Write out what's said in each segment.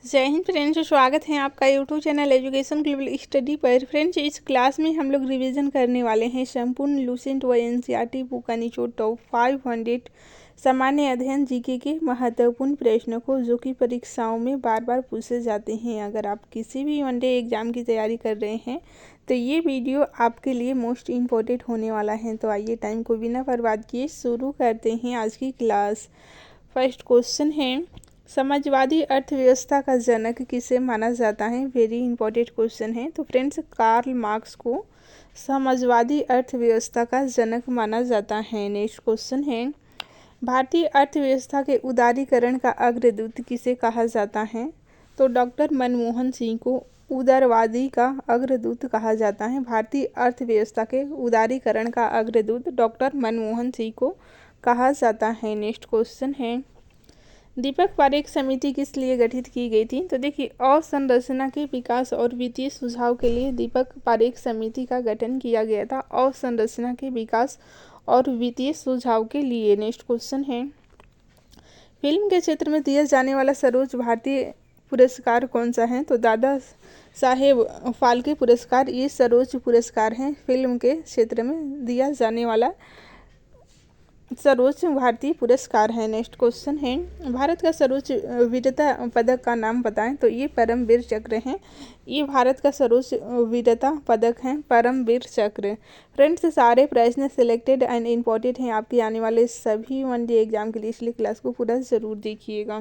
जय हिंद फ्रेंड्स, स्वागत है आपका YouTube channel education global study पर। फ्रेंड्स, इस क्लास में हम लोग रिवीजन करने वाले हैं संपूर्ण लुसेंट व एनसीईआरटी बुक का निचोड़ टॉप 500 सामान्य अध्ययन जीके के महत्वपूर्ण प्रश्नों को, जो कि परीक्षाओं में बार बार पूछे जाते हैं। अगर आप किसी भी वनडे एग्जाम की तैयारी कर रहे हैं तो ये वीडियो आपके लिए मोस्ट इम्पोर्टेंट होने वाला है। तो आइए टाइम को बिना बर्बाद किए शुरू करते हैं आज की क्लास। फर्स्ट क्वेश्चन है, समाजवादी अर्थव्यवस्था का जनक किसे माना जाता है। वेरी इंपॉर्टेंट क्वेश्चन है। तो फ्रेंड्स, कार्ल मार्क्स को समाजवादी अर्थव्यवस्था का जनक माना जाता है। नेक्स्ट क्वेश्चन है, भारतीय अर्थव्यवस्था के उदारीकरण का अग्रदूत किसे कहा जाता है। तो डॉक्टर मनमोहन सिंह को उदारवादी का अग्रदूत कहा जाता है। भारतीय अर्थव्यवस्था के उदारीकरण का अग्रदूत डॉक्टर मनमोहन सिंह को कहा जाता है। नेक्स्ट क्वेश्चन है, दीपक पारेख समिति किस लिए गठित की गई थी। तो देखिए, अवसंरचना के विकास और वित्तीय सुझाव के लिए दीपक पारेख समिति का गठन किया गया था। अवसंरचना के विकास और वित्तीय सुझाव के लिए। नेक्स्ट क्वेश्चन है, फिल्म के क्षेत्र में दिया जाने वाला सर्वोच्च भारतीय पुरस्कार कौन सा है। तो दादा साहेब फाल्के पुरस्कार ये सर्वोच्च पुरस्कार है। फिल्म के क्षेत्र में दिया जाने वाला सर्वोच्च भारतीय पुरस्कार है। नेक्स्ट क्वेश्चन है, भारत का सर्वोच्च वीरता पदक का नाम बताएं। तो ये परमवीर चक्र है। ये भारत का सर्वोच्च वीरता पदक है, परमवीर चक्र। फ्रेंड्स, सारे प्रश्न सिलेक्टेड एंड इम्पोर्टेंट हैं आपके आने वाले सभी वनडे एग्जाम के लिए, इसलिए क्लास को पूरा ज़रूर देखिएगा।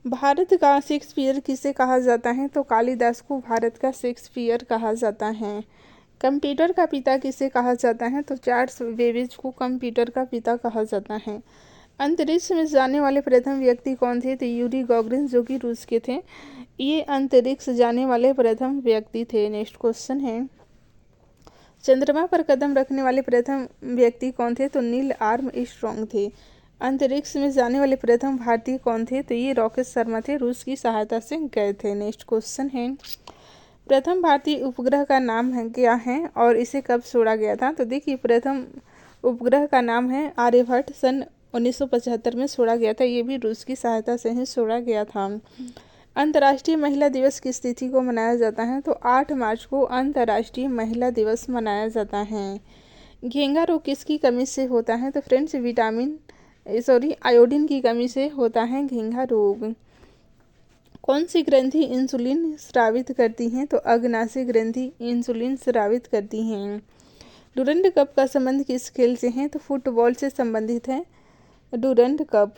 भारत का शेक्सपियर किसे कहा जाता है। तो कालिदास को भारत का शेक्सपियर कहा जाता है। कंप्यूटर का पिता किसे कहा जाता है। तो चार्ल्स बेबेज को कंप्यूटर का पिता कहा जाता है। अंतरिक्ष में जाने वाले प्रथम व्यक्ति कौन थे। तो यूरी गॉगरिन, जो कि रूस के थे, ये अंतरिक्ष जाने वाले प्रथम व्यक्ति थे। नेक्स्ट क्वेश्चन है, चंद्रमा पर कदम रखने वाले प्रथम व्यक्ति कौन थे। तो नील आर्मस्ट्रॉन्ग थे। अंतरिक्ष में जाने वाले प्रथम भारतीय कौन थे। तो ये राकेश शर्मा थे, रूस की सहायता से गए थे। नेक्स्ट क्वेश्चन है, प्रथम भारतीय उपग्रह का नाम है क्या है और इसे कब छोड़ा गया था। तो देखिए, प्रथम उपग्रह का नाम है आर्यभट्ट, सन 1975 में छोड़ा गया था। ये भी रूस की सहायता से ही छोड़ा गया था। अंतर्राष्ट्रीय महिला दिवस किस तिथि को मनाया जाता है। तो 8 मार्च को अंतर्राष्ट्रीय महिला दिवस मनाया जाता है। घेंगा रोग किसकी कमी से होता है। तो फ्रेंड्स, आयोडीन की कमी से होता है घेंगा रोग। कौन सी ग्रंथि इंसुलिन स्रावित करती हैं। तो अग्नाशय ग्रंथि इंसुलिन स्रावित करती हैं। डूरंड कप का संबंध किस खेल से है। तो फुटबॉल से संबंधित है डूरंड कप।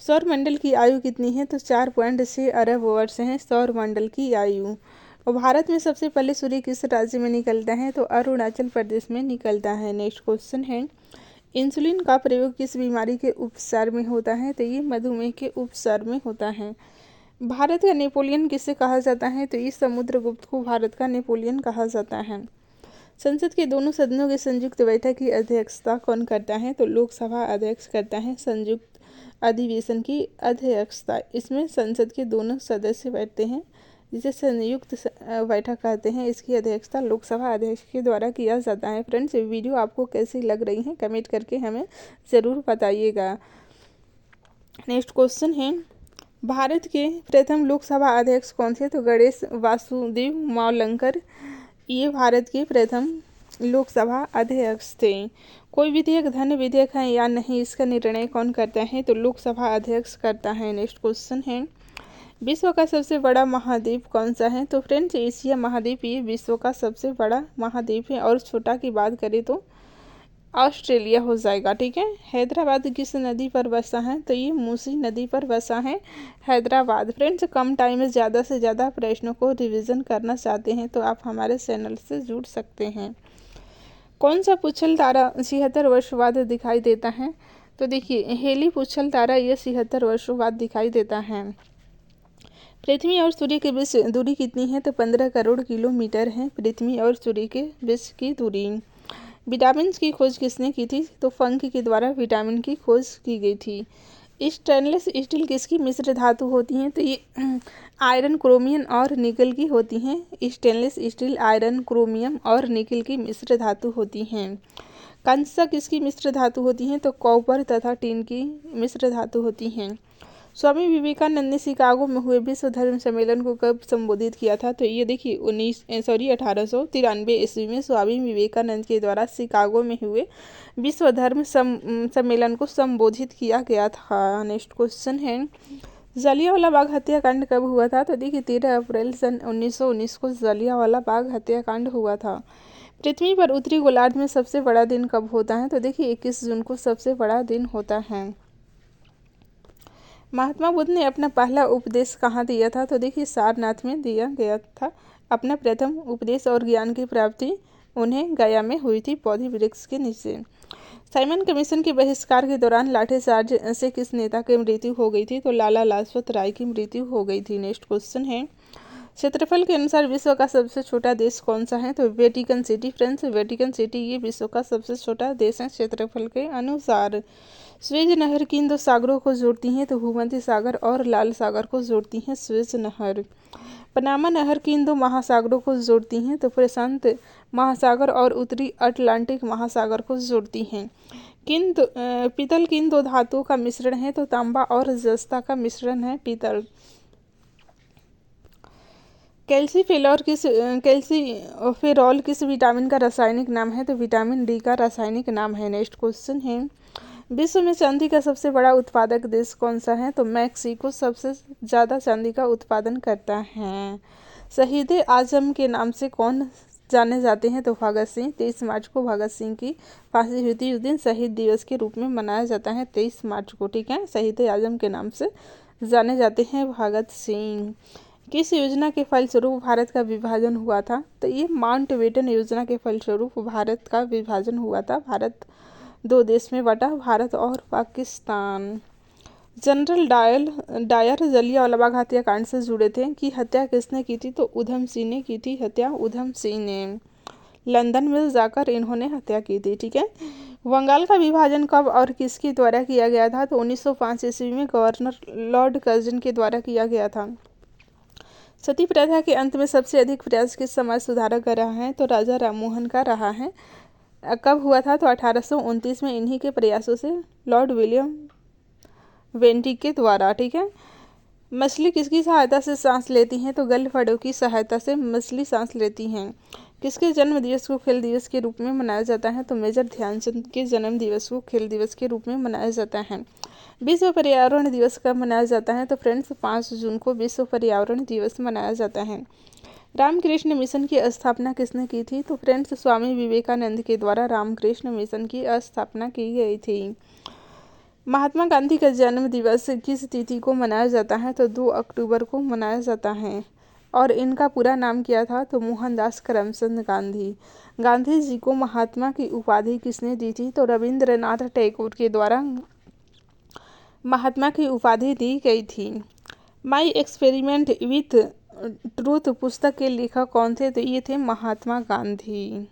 सौर मंडल की आयु कितनी है। तो 4.6 अरब वर्ष है सौर मंडल की आयु। और भारत में सबसे पहले सूर्य किस राज्य में निकलता है। तो अरुणाचल प्रदेश में निकलता है। नेक्स्ट क्वेश्चन है, इंसुलिन का प्रयोग किस बीमारी के उपचार में होता है। तो ये मधुमेह के उपचार में होता है। भारत का नेपोलियन किसे कहा जाता है। तो इस समुद्रगुप्त को भारत का नेपोलियन कहा जाता है। संसद के दोनों सदनों की संयुक्त बैठक की अध्यक्षता कौन करता है। तो लोकसभा अध्यक्ष करता है संयुक्त अधिवेशन की अध्यक्षता। इसमें संसद के दोनों सदस्य बैठते हैं, जिसे संयुक्त बैठक कहते हैं। इसकी अध्यक्षता लोकसभा अध्यक्ष के द्वारा किया जाता है। फ्रेंड्स, वीडियो आपको कैसी लग रही है कमेंट करके हमें ज़रूर बताइएगा। नेक्स्ट क्वेश्चन है, भारत के प्रथम लोकसभा अध्यक्ष कौन थे। तो गणेश वासुदेव मावलंकर ये भारत के प्रथम लोकसभा अध्यक्ष थे। कोई विधेयक धन विधेयक है या नहीं, इसका निर्णय कौन करता है। तो लोकसभा अध्यक्ष करता है। नेक्स्ट क्वेश्चन है, विश्व का सबसे बड़ा महाद्वीप कौन सा है। तो फ्रेंड्स, एशिया महाद्वीप ये विश्व का सबसे बड़ा महाद्वीप है। और छोटा की बात करें तो ऑस्ट्रेलिया हो जाएगा। ठीक है। हैदराबाद किस नदी पर बसा है। तो ये मूसी नदी पर बसा है हैदराबाद। फ्रेंड्स, कम टाइम में ज़्यादा से ज़्यादा प्रश्नों को रिवीजन करना चाहते हैं तो आप हमारे चैनल से जुड़ सकते हैं। कौन सा पुच्छल तारा 76 वर्ष बाद दिखाई देता है। तो देखिए, हेली पुच्छल तारा ये 76 वर्षों बाद दिखाई देता है। पृथ्वी और सूर्य के बीच दूरी कितनी है। तो 15 करोड़ किलोमीटर है पृथ्वी और सूर्य के बीच की दूरी। विटामिन की खोज किसने की थी। तो फंक के द्वारा विटामिन की खोज की गई थी। स्टेनलेस स्टील किसकी मिश्र धातु होती हैं। तो ये आयरन, क्रोमियम और निकल की होती हैं। स्टेनलेस स्टील आयरन, क्रोमियम और निकल की मिश्र धातु होती हैं। कंसा किसकी मिश्र धातु होती हैं। तो कॉपर तथा टिन की मिश्र धातु होती हैं। स्वामी विवेकानंद ने शिकागो में हुए विश्व धर्म सम्मेलन को कब संबोधित किया था? तो ये देखिए 1893 ईस्वी में स्वामी विवेकानंद के द्वारा शिकागो में हुए विश्व धर्म सम्मेलन को संबोधित किया गया था। नेक्स्ट क्वेश्चन है, जलियांवाला बाग हत्याकांड कब हुआ था? तो देखिए 13 अप्रैल सन 1919 को जलियांवाला बाग हत्याकांड हुआ था। पृथ्वी पर उत्तरी गोलार्ध में सबसे बड़ा दिन कब होता है? तो देखिए 21 जून को सबसे बड़ा दिन होता है। महात्मा बुद्ध ने अपना पहला उपदेश कहाँ दिया था? तो देखिए सारनाथ में दिया गया था। अपना प्रथम उपदेश और ज्ञान की प्राप्ति उन्हें गया में हुई थी, बोधि वृक्ष के नीचे। साइमन कमीशन के बहिष्कार के दौरान लाठीचार्ज से किस नेता की मृत्यु हो गई थी? तो लाला लाजपत राय की मृत्यु हो गई थी। नेक्स्ट क्वेश्चन है, क्षेत्रफल के अनुसार विश्व का सबसे छोटा देश कौन सा है? तो Vatican city. Friends, Vatican city ये विश्व का सबसे छोटा देश है क्षेत्रफल के अनुसार। स्वेज नहर किन दो सागरों को जोड़ती हैं? तो भूमध्य सागर और लाल सागर को जोड़ती हैं स्वेज नहर। पनामा नहर किन दो महासागरों को जोड़ती हैं? तो प्रशांत महासागर और उत्तरी अटलांटिक महासागर को जोड़ती हैं। पीतल किन दो धातुओं का मिश्रण है? तो तांबा और जस्ता का मिश्रण है पीतल। कैल्सीफेरॉल किस विटामिन का रासायनिक नाम है? तो विटामिन डी का रासायनिक नाम है। नेक्स्ट क्वेश्चन है, विश्व में चांदी का सबसे बड़ा उत्पादक देश कौन सा है? तो मैक्सिको सबसे ज़्यादा चांदी का उत्पादन करता है। शहीद आजम के नाम से कौन जाने जाते हैं? तो भगत सिंह। 23 मार्च को भगत सिंह की फांसी हुई थी, उस दिन शहीद दिवस के रूप में मनाया जाता है 23 मार्च को। ठीक है, शहीद आजम के नाम से जाने जाते हैं भगत सिंह। किस योजना के फलस्वरूप भारत का विभाजन हुआ था? तो ये माउंटबेटन योजना के फलस्वरूप भारत का विभाजन हुआ था। भारत दो देश में बटा, भारत और पाकिस्तान। जनरल डायर जलियांवाला बाग हत्याकांड से जुड़े थे कि हत्या किसने की थी? तो उधम सिंह ने की थी हत्या, उधम सिंह ने। लंदन में जाकर इन्होंने हत्या की थी। ठीक है, बंगाल का विभाजन कब और किसके द्वारा किया गया था? तो 1905 ईस्वी में गवर्नर लॉर्ड कर्जन के द्वारा किया गया था। सती प्रथा के अंत में सबसे अधिक प्रयास किस समाज सुधारक का रहा है? तो राजा राममोहन का रहा है। कब हुआ था? तो 1829 में। इन्हीं के प्रयासों से लॉर्ड विलियम वेंटिक के द्वारा। ठीक है, मछली किसकी सहायता से सांस लेती हैं? तो गलफड़ों की सहायता से मछली सांस लेती हैं। किसके जन्म दिवस को खेल दिवस के रूप में मनाया जाता है? तो मेजर ध्यानचंद के जन्म दिवस को खेल दिवस के रूप में मनाया जाता है। विश्व पर्यावरण दिवस कब मनाया जाता है? तो फ्रेंड्स 5 जून को विश्व पर्यावरण दिवस मनाया जाता है। रामकृष्ण मिशन की स्थापना किसने की थी? तो फ्रेंड्स स्वामी विवेकानंद के द्वारा रामकृष्ण मिशन की स्थापना की गई थी। महात्मा गांधी का जन्म दिवस किस तिथि को मनाया जाता है? तो 2 अक्टूबर को मनाया जाता है। और इनका पूरा नाम क्या था? तो मोहनदास करमचंद गांधी। गांधी जी को महात्मा की उपाधि किसने दी थी? तो रविंद्रनाथ टैगोर के द्वारा महात्मा की उपाधि दी गई थी। माई एक्सपेरिमेंट विथ ट्रूथ पुस्तक के लेखक कौन थे? तो ये थे महात्मा गांधी।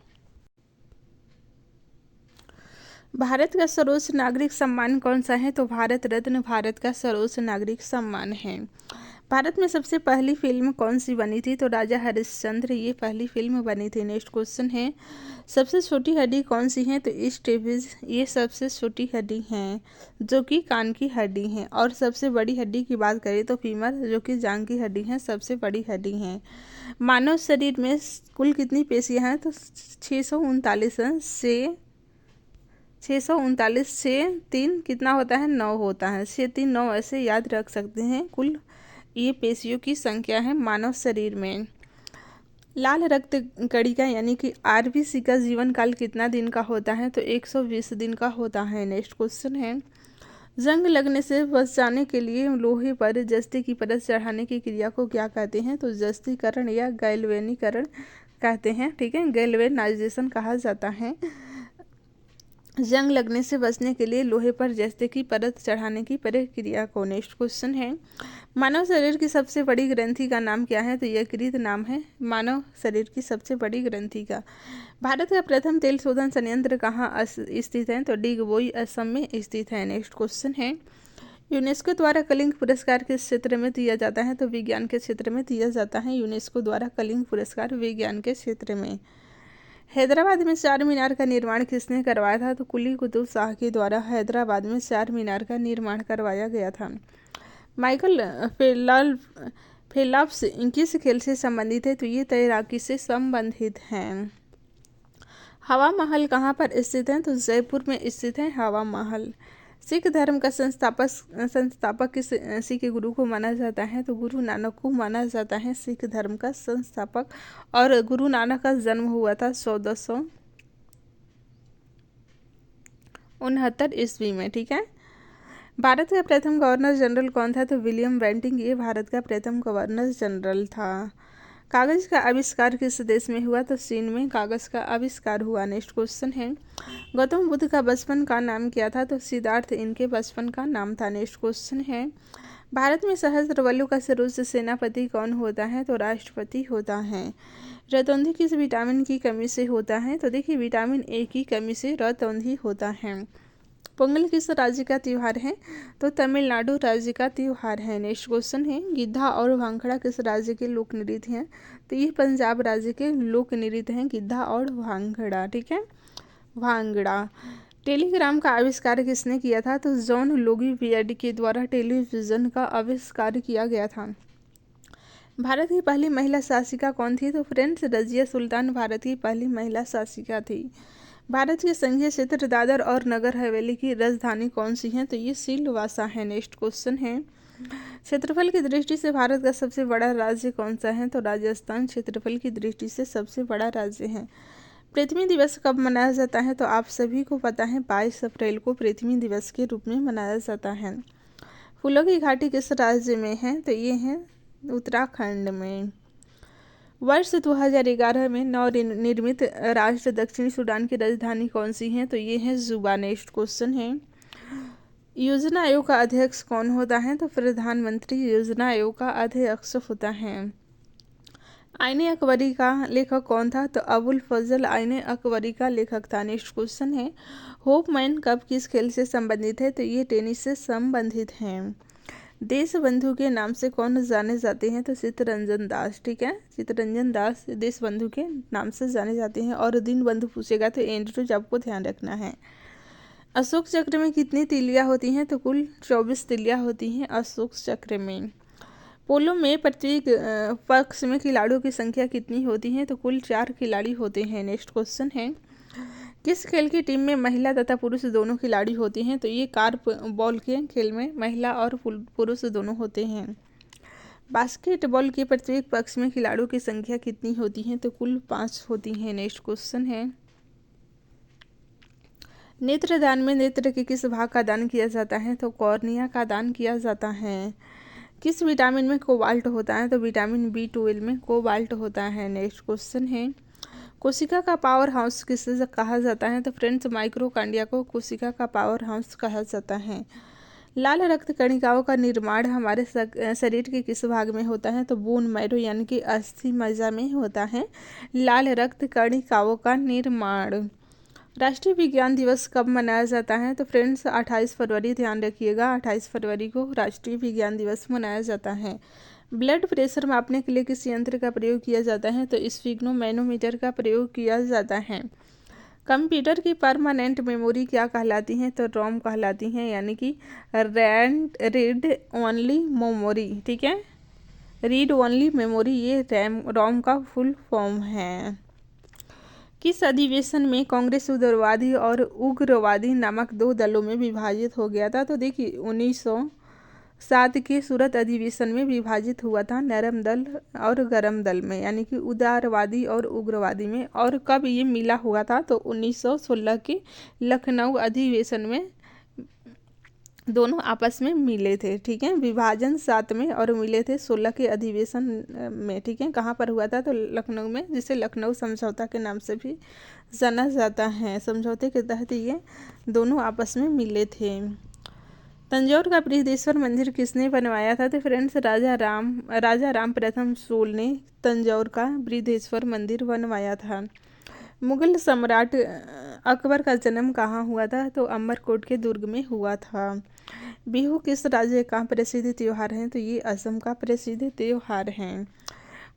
भारत का सर्वोच्च नागरिक सम्मान कौन सा है? तो भारत रत्न भारत का सर्वोच्च नागरिक सम्मान है। भारत में सबसे पहली फिल्म कौन सी बनी थी? तो राजा हरिश्चंद्र ये पहली फिल्म बनी थी। नेक्स्ट क्वेश्चन है, सबसे छोटी हड्डी कौन सी है? तो स्टेपिज ये सबसे छोटी हड्डी है जो कि कान की हड्डी है। और सबसे बड़ी हड्डी की बात करें तो फीमर जो कि जांघ की हड्डी है, सबसे बड़ी हड्डी है। मानव शरीर में कुल कितनी पेशियां हैं? तो 639 है। 639 से 3 कितना होता है? 9 होता है। 6 3 9 ऐसे याद रख सकते हैं। कुल ये पेशियों की संख्या है मानव शरीर में। लाल रक्त कणिका यानी कि आरबीसी का जीवन काल कितना दिन का होता है? तो 120 दिन का होता है। नेक्स्ट क्वेश्चन है, जंग लगने से बच जाने के लिए लोहे पर जस्ते की परत चढ़ाने की क्रिया को क्या कहते हैं? तो जस्तीकरण या गैल्वेनीकरण कहते हैं। ठीक है, गैल्वेनाइजेशन कहा जाता है। जंग लगने से बचने के लिए लोहे पर जस्ते की परत चढ़ाने की प्रक्रिया को। नेक्स्ट क्वेश्चन है, मानव शरीर की सबसे बड़ी ग्रंथि का नाम क्या है? तो यकृत नाम है मानव शरीर की सबसे बड़ी ग्रंथि का। भारत का प्रथम तेल शोधन संयंत्र कहाँ स्थित है? तो डिगबोई असम में स्थित है। नेक्स्ट क्वेश्चन है, यूनेस्को द्वारा कलिंग पुरस्कार किस क्षेत्र में दिया जाता है? तो विज्ञान के क्षेत्र में दिया जाता है। यूनेस्को द्वारा कलिंग पुरस्कार विज्ञान के क्षेत्र में। हैदराबाद में 4 मीनार का निर्माण किसने करवाया था? तो कुली कुतुब शाह के द्वारा हैदराबाद में 4 मीनार का निर्माण करवाया गया था। माइकल फेल्प्स किस खेल से संबंधित है? तो ये तैराकी से संबंधित हैं। हवा महल कहाँ पर स्थित है? तो जयपुर में स्थित है हवा महल। सिख धर्म का संस्थापक किस सिख गुरु को माना जाता है? तो गुरु नानक को माना जाता है सिख धर्म का संस्थापक। और गुरु नानक का जन्म हुआ था 1469 ईस्वी में। ठीक है। भारत का प्रथम गवर्नर जनरल कौन था? तो विलियम बेंटिंक ये भारत का प्रथम गवर्नर जनरल था। कागज का आविष्कार किस देश में हुआ? तो चीन में कागज का आविष्कार हुआ। नेक्स्ट क्वेश्चन है, गौतम बुद्ध का बचपन का नाम क्या था? तो सिद्धार्थ इनके बचपन का नाम था। नेक्स्ट क्वेश्चन है, भारत में सहस्त्रवल्लू का सर्वोच्च सेनापति कौन होता है? तो राष्ट्रपति होता है। रतौंधी किस विटामिन की कमी से होता है? तो देखिए विटामिन ए की कमी से रतौंधी होता है। पोंगल किस राज्य का त्योहार है? तो तमिलनाडु राज्य का त्योहार है। नेक्स्ट क्वेश्चन है, गिद्धा और भांगड़ा किस राज्य के लोक नृत्य हैं? तो ये पंजाब राज्य के लोक नृत्य हैं, गिद्धा और भांगड़ा। ठीक है, भांगड़ा। टेलीग्राम का आविष्कार किसने किया था? तो जॉन लोगी बियर्ड के द्वारा टेलीविजन का आविष्कार किया गया था। भारत की पहली महिला शासिका कौन थी? तो फ्रेंड्स रजिया सुल्तान भारत की पहली महिला शासिका थी। भारत के संघीय क्षेत्र दादर और नगर हवेली की राजधानी कौन सी है? तो ये सिलवासा है। नेक्स्ट क्वेश्चन है, क्षेत्रफल की दृष्टि से भारत का सबसे बड़ा राज्य कौन सा है? तो राजस्थान क्षेत्रफल की दृष्टि से सबसे बड़ा राज्य है। पृथ्वी दिवस कब मनाया जाता है? तो आप सभी को पता है 22 अप्रैल को पृथ्वी दिवस के रूप में मनाया जाता है। फूलों की घाटी किस राज्य में है? तो ये है उत्तराखंड में। वर्ष 2011 में नवनिर्मित राष्ट्र दक्षिण सूडान की राजधानी कौन सी है? तो ये है जुबा। नेक्स्ट क्वेश्चन है, योजना आयोग का अध्यक्ष कौन होता है? तो प्रधानमंत्री योजना आयोग का अध्यक्ष होता है। आईने अकबरी का लेखक कौन था? तो अबुल फजल आईने अकबरी का लेखक था। नेक्स्ट क्वेश्चन है, होपमैन कप किस खेल से संबंधित है? तो ये टेनिस से संबंधित हैं। देश बंधु के नाम से कौन जाने जाते हैं? तो चित्तरंजन दास। ठीक है, चित्तरंजन दास देश बंधु के नाम से जाने जाते हैं। और दिन बंधु पूछेगा तो एंड्रयूज आपको ध्यान रखना है। अशोक चक्र में कितनी तिलियां होती हैं? तो कुल 24 तिलियां होती हैं अशोक चक्र में। पोलो में प्रत्येक पक्ष में खिलाड़ियों की संख्या कितनी होती है? तो कुल 4 खिलाड़ी होते हैं। नेक्स्ट क्वेश्चन है, किस खेल की टीम में महिला तथा पुरुष दोनों खिलाड़ी होते हैं? तो ये कार्प बॉल के खेल में महिला और पुरुष दोनों होते हैं। बास्केटबॉल के प्रत्येक पक्ष में खिलाड़ियों की संख्या कितनी होती है? तो कुल 5 होती हैं। नेक्स्ट क्वेश्चन है, नेत्रदान में नेत्र के किस भाग का दान किया जाता है? तो कॉर्निया का दान किया जाता है। किस विटामिन में कोबाल्ट होता है? तो विटामिन B12 में कोबाल्ट होता है। नेक्स्ट क्वेश्चन है, कोशिका का पावर हाउस किसे कहा जाता है? तो फ्रेंड्स माइक्रोकांडिया को कोशिका का पावर हाउस कहा जाता है। लाल रक्त कणिकाओं का निर्माण हमारे शरीर के किस भाग में होता है? तो बोन मैरो यानी कि अस्थि मज्जा में होता है लाल रक्त कणिकाओं का निर्माण। राष्ट्रीय विज्ञान दिवस कब मनाया जाता है? तो फ्रेंड्स 28 फरवरी, ध्यान रखिएगा 28 फरवरी को राष्ट्रीय विज्ञान दिवस मनाया जाता है। ब्लड प्रेशर मापने के लिए किस यंत्र का प्रयोग किया जाता है? तो स्फिग्नोमैनोमीटर का प्रयोग किया जाता है। कंप्यूटर की परमानेंट मेमोरी क्या कहलाती है? तो रोम कहलाती हैं, यानी कि रीड ओनली मेमोरी। ठीक है, रीड ओनली मेमोरी ये रोम का फुल फॉर्म है। किस अधिवेशन में कांग्रेस उदारवादी और उग्रवादी नामक 2 दलों में विभाजित हो गया था? तो देखिए 1907 के सूरत अधिवेशन में विभाजित हुआ था, नरम दल और गरम दल में, यानी कि उदारवादी और उग्रवादी में। और कब ये मिला हुआ था? तो 1916 के लखनऊ अधिवेशन में दोनों आपस में मिले थे। ठीक है, विभाजन 7 में और मिले थे 16 के अधिवेशन में। ठीक है, कहाँ पर हुआ था? तो लखनऊ में, जिसे लखनऊ समझौता के नाम से भी जाना जाता है। समझौते के तहत ये दोनों आपस में मिले थे। तंजौर का बृहदेश्वर मंदिर किसने बनवाया था? तो फ्रेंड्स राजा राम प्रथम सोल ने तंजौर का बृहदेश्वर मंदिर बनवाया था। मुगल सम्राट अकबर का जन्म कहाँ हुआ था? तो अमरकोट के दुर्ग में हुआ था। बिहू किस राज्य का प्रसिद्ध त्योहार है? तो ये असम का प्रसिद्ध त्योहार है।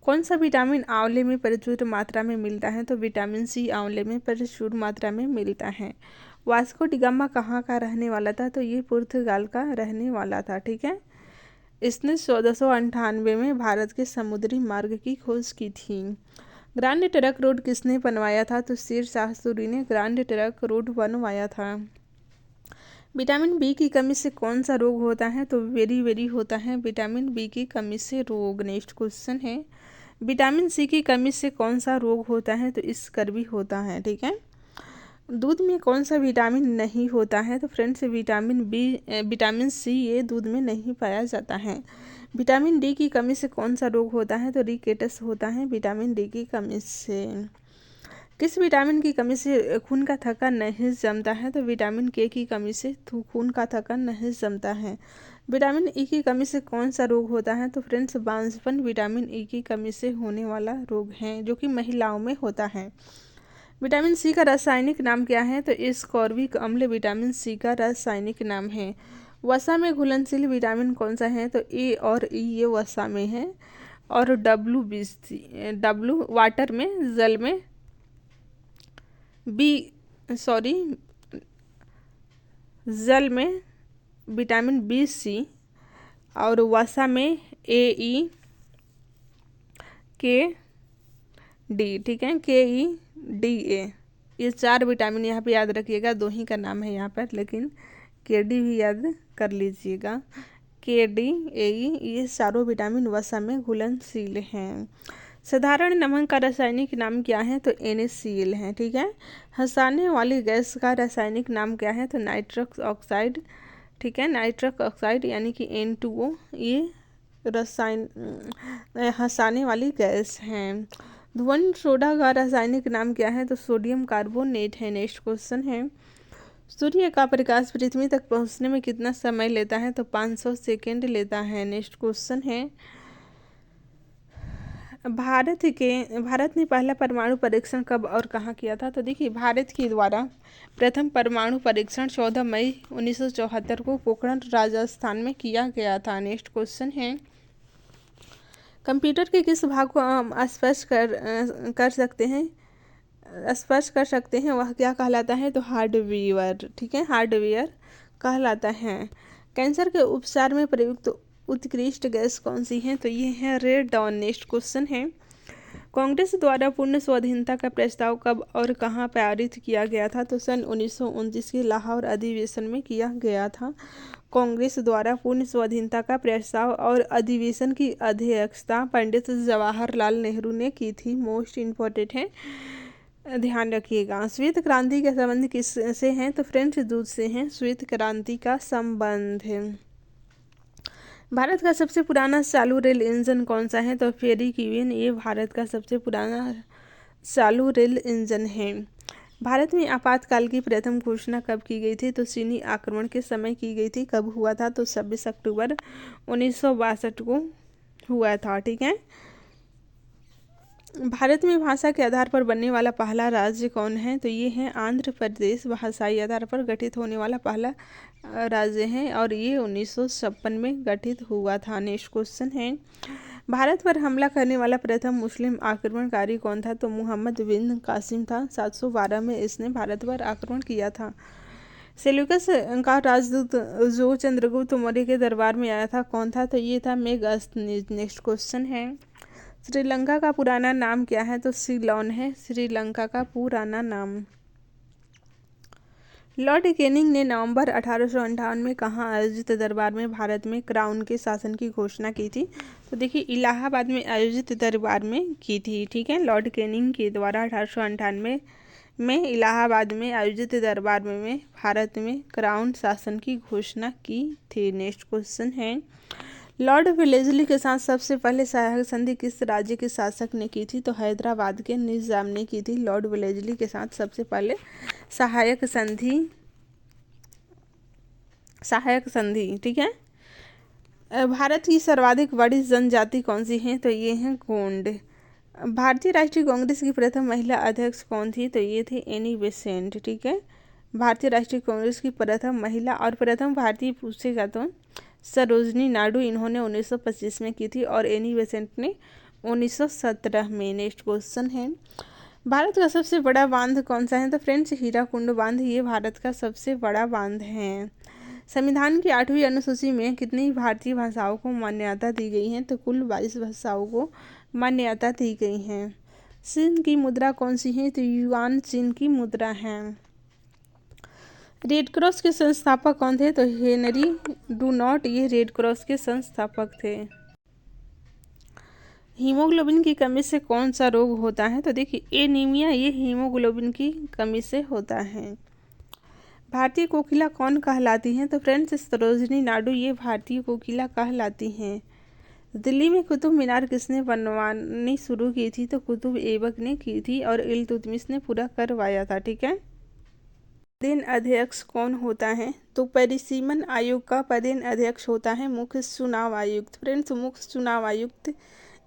कौन सा विटामिन आंवले में प्रचुर मात्रा में मिलता है? तो विटामिन C आंवले में प्रचुर मात्रा में मिलता है। वास्को डी गामा कहाँ का रहने वाला था? तो ये पुर्तगाल का रहने वाला था। ठीक है, इसने 1498 में भारत के समुद्री मार्ग की खोज की थी। ग्रैंड ट्रंक रोड किसने बनवाया था? तो शेरशाह सूरी ने ग्रैंड ट्रंक रोड बनवाया था। विटामिन बी की कमी से कौन सा रोग होता है? तो वेरी होता है विटामिन बी की कमी से रोग। नेक्स्ट क्वेश्चन है, विटामिन सी की कमी से कौन सा रोग होता है? तो स्कर्वी होता है। ठीक है। दूध में कौन सा विटामिन नहीं होता है? तो फ्रेंड्स विटामिन सी ये दूध में नहीं पाया जाता है। विटामिन डी की कमी से कौन सा रोग होता है? तो रिकेटस होता है विटामिन डी की कमी से। किस विटामिन की कमी से खून का थक्का नहीं जमता है? तो विटामिन के की कमी से खून का थक्का नहीं जमता है। विटामिन ई की कमी से कौन सा रोग होता है? तो फ्रेंड्स बांझपन विटामिन ई की कमी से होने वाला रोग है, जो कि महिलाओं में होता है। विटामिन सी का रासायनिक नाम क्या है? तो एस्कॉर्बिक अम्ल विटामिन सी का रासायनिक नाम है। वसा में घुलनशील विटामिन कौन सा है? तो ए और ई ये वसा में है, और डब्लू वाटर में, जल में, जल में विटामिन बी सी, और वसा में ए ई के डी। ठीक है, के ई डी ए, ये 4 विटामिन यहाँ पे याद रखिएगा। 2 ही का नाम है यहाँ पर, लेकिन के डी भी याद कर लीजिएगा। के डी ए ई ये चारों विटामिन वसा में घुलनशील हैं। साधारण नमक का रासायनिक नाम क्या है? तो NaCl है। ठीक है। हंसाने वाली गैस का रासायनिक नाम क्या है? तो नाइट्रस ऑक्साइड। ठीक है, नाइट्रस ऑक्साइड यानी कि N2O ये हंसाने वाली गैस है। ध्वनि सोडा का रासायनिक नाम क्या है? तो सोडियम कार्बोनेट है। नेक्स्ट क्वेश्चन है, सूर्य का प्रकाश पृथ्वी तक पहुंचने में कितना समय लेता है? तो 500 सेकेंड लेता है। नेक्स्ट क्वेश्चन है, भारत ने पहला परमाणु परीक्षण कब और कहाँ किया था? तो देखिए, भारत के द्वारा प्रथम परमाणु परीक्षण 14 मई 1974 को पोखरण राजस्थान में किया गया था। नेक्स्ट क्वेश्चन है, कंप्यूटर के किस भाग को हम स्पर्श कर सकते हैं वह क्या कहलाता है? तो हार्डवेयर। ठीक है, हार्डवेयर कहलाता है। कैंसर के उपचार में प्रयुक्त उत्कृष्ट गैस कौन सी है? तो ये है रेडॉन। नेक्स्ट क्वेश्चन है, कांग्रेस द्वारा पूर्ण स्वाधीनता का प्रस्ताव कब और कहाँ पारित किया गया था? तो सन 1929 के लाहौर अधिवेशन में किया गया था। कांग्रेस द्वारा पूर्ण स्वाधीनता का प्रस्ताव और अधिवेशन की अध्यक्षता पंडित जवाहरलाल नेहरू ने की थी। मोस्ट इम्पोर्टेंट है, ध्यान रखिएगा। श्वेत क्रांति का संबंध किससे है? तो फ्रेंच दूध से है श्वेत क्रांति का संबंध है। भारत का सबसे पुराना चालू रेल इंजन कौन सा है? तो फेरी क्वीन ये भारत का सबसे पुराना चालू रेल इंजन है। भारत में आपातकाल की प्रथम घोषणा कब की गई थी? तो चीनी आक्रमण के समय की गई थी। कब हुआ था? तो 26 अक्टूबर 1962 को हुआ था। ठीक है। भारत में भाषा के आधार पर बनने वाला पहला राज्य कौन है? तो ये है आंध्र प्रदेश। भाषाई आधार पर गठित होने वाला पहला राज्य है, और ये 1956 में गठित हुआ था। नेक्स्ट क्वेश्चन है, भारत पर हमला करने वाला प्रथम मुस्लिम आक्रमणकारी कौन था? तो मोहम्मद बिन कासिम था। 712 में इसने भारत पर आक्रमण किया था। सेल्यूकस का राजदूत जो चंद्रगुप्त मौर्य के दरबार में आया था कौन था? तो ये था मेगास्थनीज। नेक्स्ट क्वेश्चन है, श्रीलंका का पुराना नाम क्या है? तो सीलोन है श्रीलंका का पुराना नाम। लॉर्ड कैनिंग ने नवंबर 1858 में कहाँ आयोजित दरबार में भारत में क्राउन के शासन की घोषणा की थी? तो देखिए, इलाहाबाद में आयोजित दरबार में की थी। ठीक है, लॉर्ड कैनिंग के द्वारा 1898 में इलाहाबाद में आयोजित दरबार में भारत में क्राउन शासन की घोषणा की थी। नेक्स्ट क्वेश्चन है, लॉर्ड वेलेस्ली के साथ सबसे पहले सहायक संधि किस राज्य के शासक ने की थी? तो हैदराबाद के निजाम ने की थी। लॉर्ड वेलेस्ली के साथ सबसे पहले सहायक संधि। ठीक है। भारत की सर्वाधिक बड़ी जनजाति कौन सी है? तो ये है गोंड। भारतीय राष्ट्रीय कांग्रेस की प्रथम महिला अध्यक्ष कौन थी? तो ये थी एनी बेसेंट। ठीक है, भारतीय राष्ट्रीय कांग्रेस की प्रथम महिला और प्रथम भारतीय पूछेगा तो सरोजनी नायडू, इन्होंने 1925 में की थी, और एनी बेसेंट ने 1917 में। नेक्स्ट क्वेश्चन है, भारत का सबसे बड़ा बांध कौन सा है? तो फ्रेंड्स हीराकुंड बांध ये भारत का सबसे बड़ा बांध है। संविधान की 8वीं अनुसूची में कितनी भारतीय भाषाओं को मान्यता दी गई है? तो कुल 22 भाषाओं को मान्यता दी गई है। चीन की मुद्रा कौन सी है? तो युआन चीन की मुद्रा है। रेड क्रॉस के संस्थापक कौन थे? तो हेनरी डुनॉट ये रेड क्रॉस के संस्थापक थे। हीमोग्लोबिन की कमी से कौन सा रोग होता है? तो देखिए एनीमिया ये हीमोग्लोबिन की कमी से होता है। भारतीय कोकिला कौन कहलाती हैं? तो फ्रेंड्स सरोजिनी नायडू ये भारतीय कोकिला कहलाती हैं। दिल्ली में कुतुब मीनार किसने बनवानी शुरू की थी? तो कुतुब ऐबक ने की थी और इल्तुतमिश ने पूरा करवाया था। ठीक है। पदेन अध्यक्ष कौन होता है? तो परिसीमन आयोग का पदेन अध्यक्ष होता है मुख्य चुनाव आयुक्त। फ्रेंड्स मुख्य चुनाव आयुक्त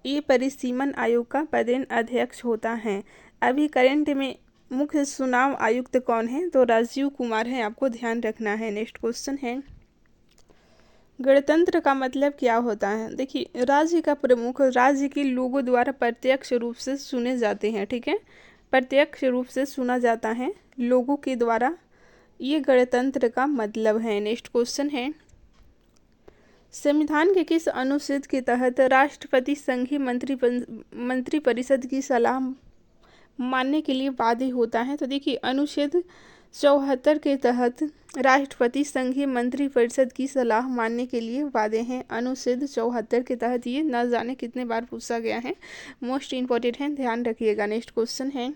ये परिसीमन आयोग का पदेन अध्यक्ष होता है। अभी करंट में मुख्य चुनाव आयुक्त कौन है? तो राजीव कुमार है, आपको ध्यान रखना है। नेक्स्ट क्वेश्चन है गणतंत्र का मतलब क्या होता है? देखिए राज्य का प्रमुख राज्य के लोगों द्वारा प्रत्यक्ष रूप से चुने जाते हैं। ठीक है, प्रत्यक्ष रूप से चुना जाता है लोगों के द्वारा, ये गणतंत्र का मतलब है। नेक्स्ट क्वेश्चन है संविधान के किस अनुच्छेद के तहत राष्ट्रपति संघीय मंत्रिपरिषद की सलाह मानने के लिए बाध्य होता है? तो देखिए अनुच्छेद 74 के तहत राष्ट्रपति संघीय मंत्रिपरिषद की सलाह मानने के लिए बाध्य हैं। अनुच्छेद 74 के तहत ये न जाने कितने बार पूछा गया है, मोस्ट इंपॉर्टेंट है, ध्यान रखिएगा। नेक्स्ट क्वेश्चन है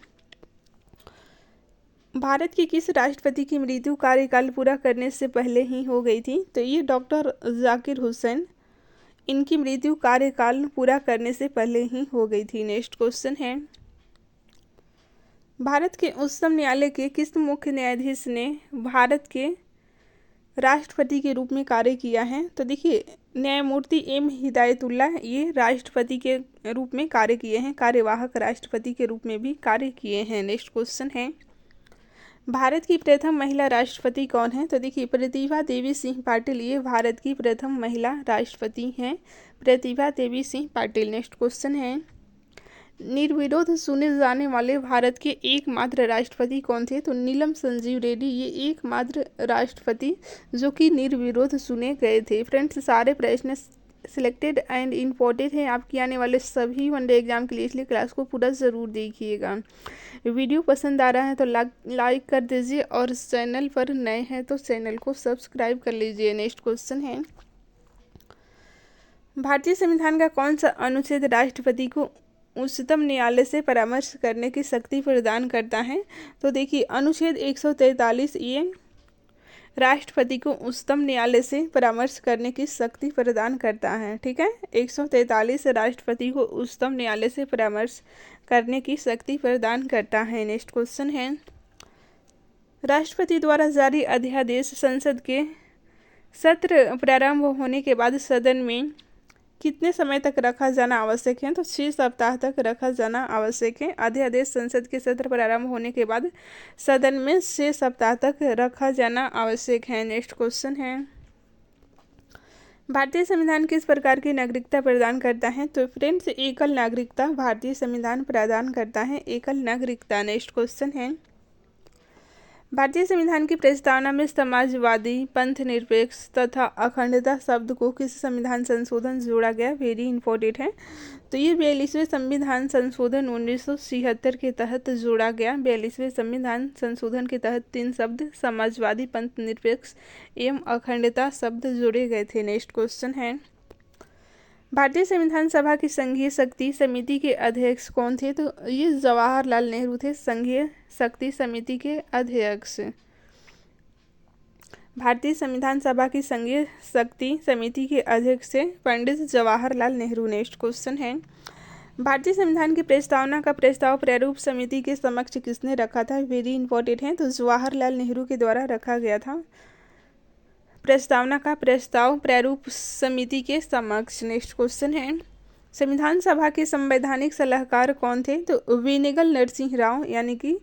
भारत के किस राष्ट्रपति की मृत्यु कार्यकाल पूरा करने से पहले ही हो गई थी? तो ये डॉक्टर जाकिर हुसैन, इनकी मृत्यु कार्यकाल पूरा करने से पहले ही हो गई थी। नेक्स्ट क्वेश्चन है भारत के उच्चतम न्यायालय के किस मुख्य न्यायाधीश ने भारत के राष्ट्रपति के रूप में कार्य किया है? तो देखिए न्यायमूर्ति एम हिदायतुल्ला ये राष्ट्रपति के रूप में कार्य किए हैं, कार्यवाहक राष्ट्रपति के रूप में भी कार्य किए हैं। नेक्स्ट क्वेश्चन है भारत की प्रथम महिला राष्ट्रपति कौन है? तो देखिए प्रतिभा देवी सिंह पाटिल ये भारत की प्रथम महिला राष्ट्रपति हैं, प्रतिभा देवी सिंह पाटिल। नेक्स्ट क्वेश्चन है निर्विरोध चुने जाने वाले भारत के एकमात्र राष्ट्रपति कौन थे? तो नीलम संजीव रेड्डी ये एकमात्र राष्ट्रपति जो कि निर्विरोध चुने गए थे। फ्रेंड्स सारे प्रश्न सिलेक्टेड एंड इम्पोर्टेंट हैं आपकी आने वाले सभी वनडे एग्जाम के लिए, इसलिए क्लास को पूरा ज़रूर देखिएगा। वीडियो पसंद आ रहा है तो लाइक कर दीजिए और चैनल पर नए हैं तो चैनल को सब्सक्राइब कर लीजिए। नेक्स्ट क्वेश्चन है भारतीय संविधान का कौन सा अनुच्छेद राष्ट्रपति को उच्चतम न्यायालय से परामर्श करने की शक्ति प्रदान करता है? तो देखिए अनुच्छेद 143 ये राष्ट्रपति को उच्चतम न्यायालय से परामर्श करने की शक्ति प्रदान करता है। ठीक है, 143 राष्ट्रपति को उच्चतम न्यायालय से परामर्श करने की शक्ति प्रदान करता है। नेक्स्ट क्वेश्चन है राष्ट्रपति द्वारा जारी अध्यादेश संसद के सत्र प्रारंभ होने के बाद सदन में कितने समय तक रखा जाना आवश्यक है? तो 6 सप्ताह तक रखा जाना आवश्यक है। अध्यादेश संसद के सत्र प्रारंभ होने के बाद सदन में 6 सप्ताह तक रखा जाना आवश्यक है। नेक्स्ट क्वेश्चन है भारतीय संविधान किस प्रकार की नागरिकता प्रदान करता है? तो फ्रेंड्स एकल नागरिकता भारतीय संविधान प्रदान करता है, एकल नागरिकता। नेक्स्ट क्वेश्चन है भारतीय संविधान की प्रस्तावना में समाजवादी, पंथनिरपेक्ष तथा अखंडता शब्द को किस संविधान संशोधन जोड़ा गया? वेरी इंपॉर्टेंट है। तो ये 42वें संविधान संशोधन 1976 के तहत जोड़ा गया। 42वें संविधान संशोधन के तहत 3 शब्द समाजवादी, पंथनिरपेक्ष एवं अखंडता शब्द जोड़े गए थे। नेक्स्ट क्वेश्चन है भारतीय संविधान सभा की संघीय शक्ति समिति के अध्यक्ष कौन थे? तो ये जवाहरलाल नेहरू थे, संघीय शक्ति समिति के अध्यक्ष। भारतीय संविधान सभा की संघीय शक्ति समिति के अध्यक्ष थे पंडित जवाहरलाल नेहरू। नेक्स्ट क्वेश्चन है भारतीय संविधान की प्रस्तावना का प्रस्ताव प्रारूप समिति के समक्ष किसने रखा था? वेरी इंपॉर्टेंट है, तो जवाहरलाल नेहरू के द्वारा रखा गया था प्रस्तावना का प्रस्ताव प्रारूप समिति के समक्ष। नेक्स्ट क्वेश्चन है संविधान सभा के संवैधानिक सलाहकार कौन थे? तो वेनेगल नरसिंह राव यानी कि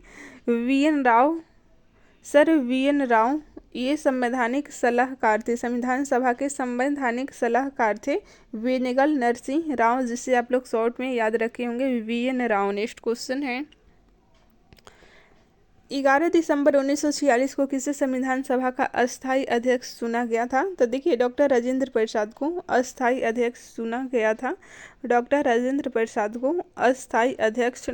VN Rao, sir VN Rao ये संवैधानिक सलाहकार थे। संविधान सभा के संवैधानिक सलाहकार थे वेनेगल नरसिंह राव, जिसे आप लोग शॉर्ट में याद रखे होंगे वीएन राव। नेक्स्ट क्वेश्चन है 11 दिसंबर 1946 को किसे संविधान सभा का अस्थायी अध्यक्ष चुना गया था? तो देखिए डॉक्टर राजेंद्र प्रसाद को अस्थायी अध्यक्ष चुना गया था। डॉक्टर राजेंद्र प्रसाद को अस्थायी अध्यक्ष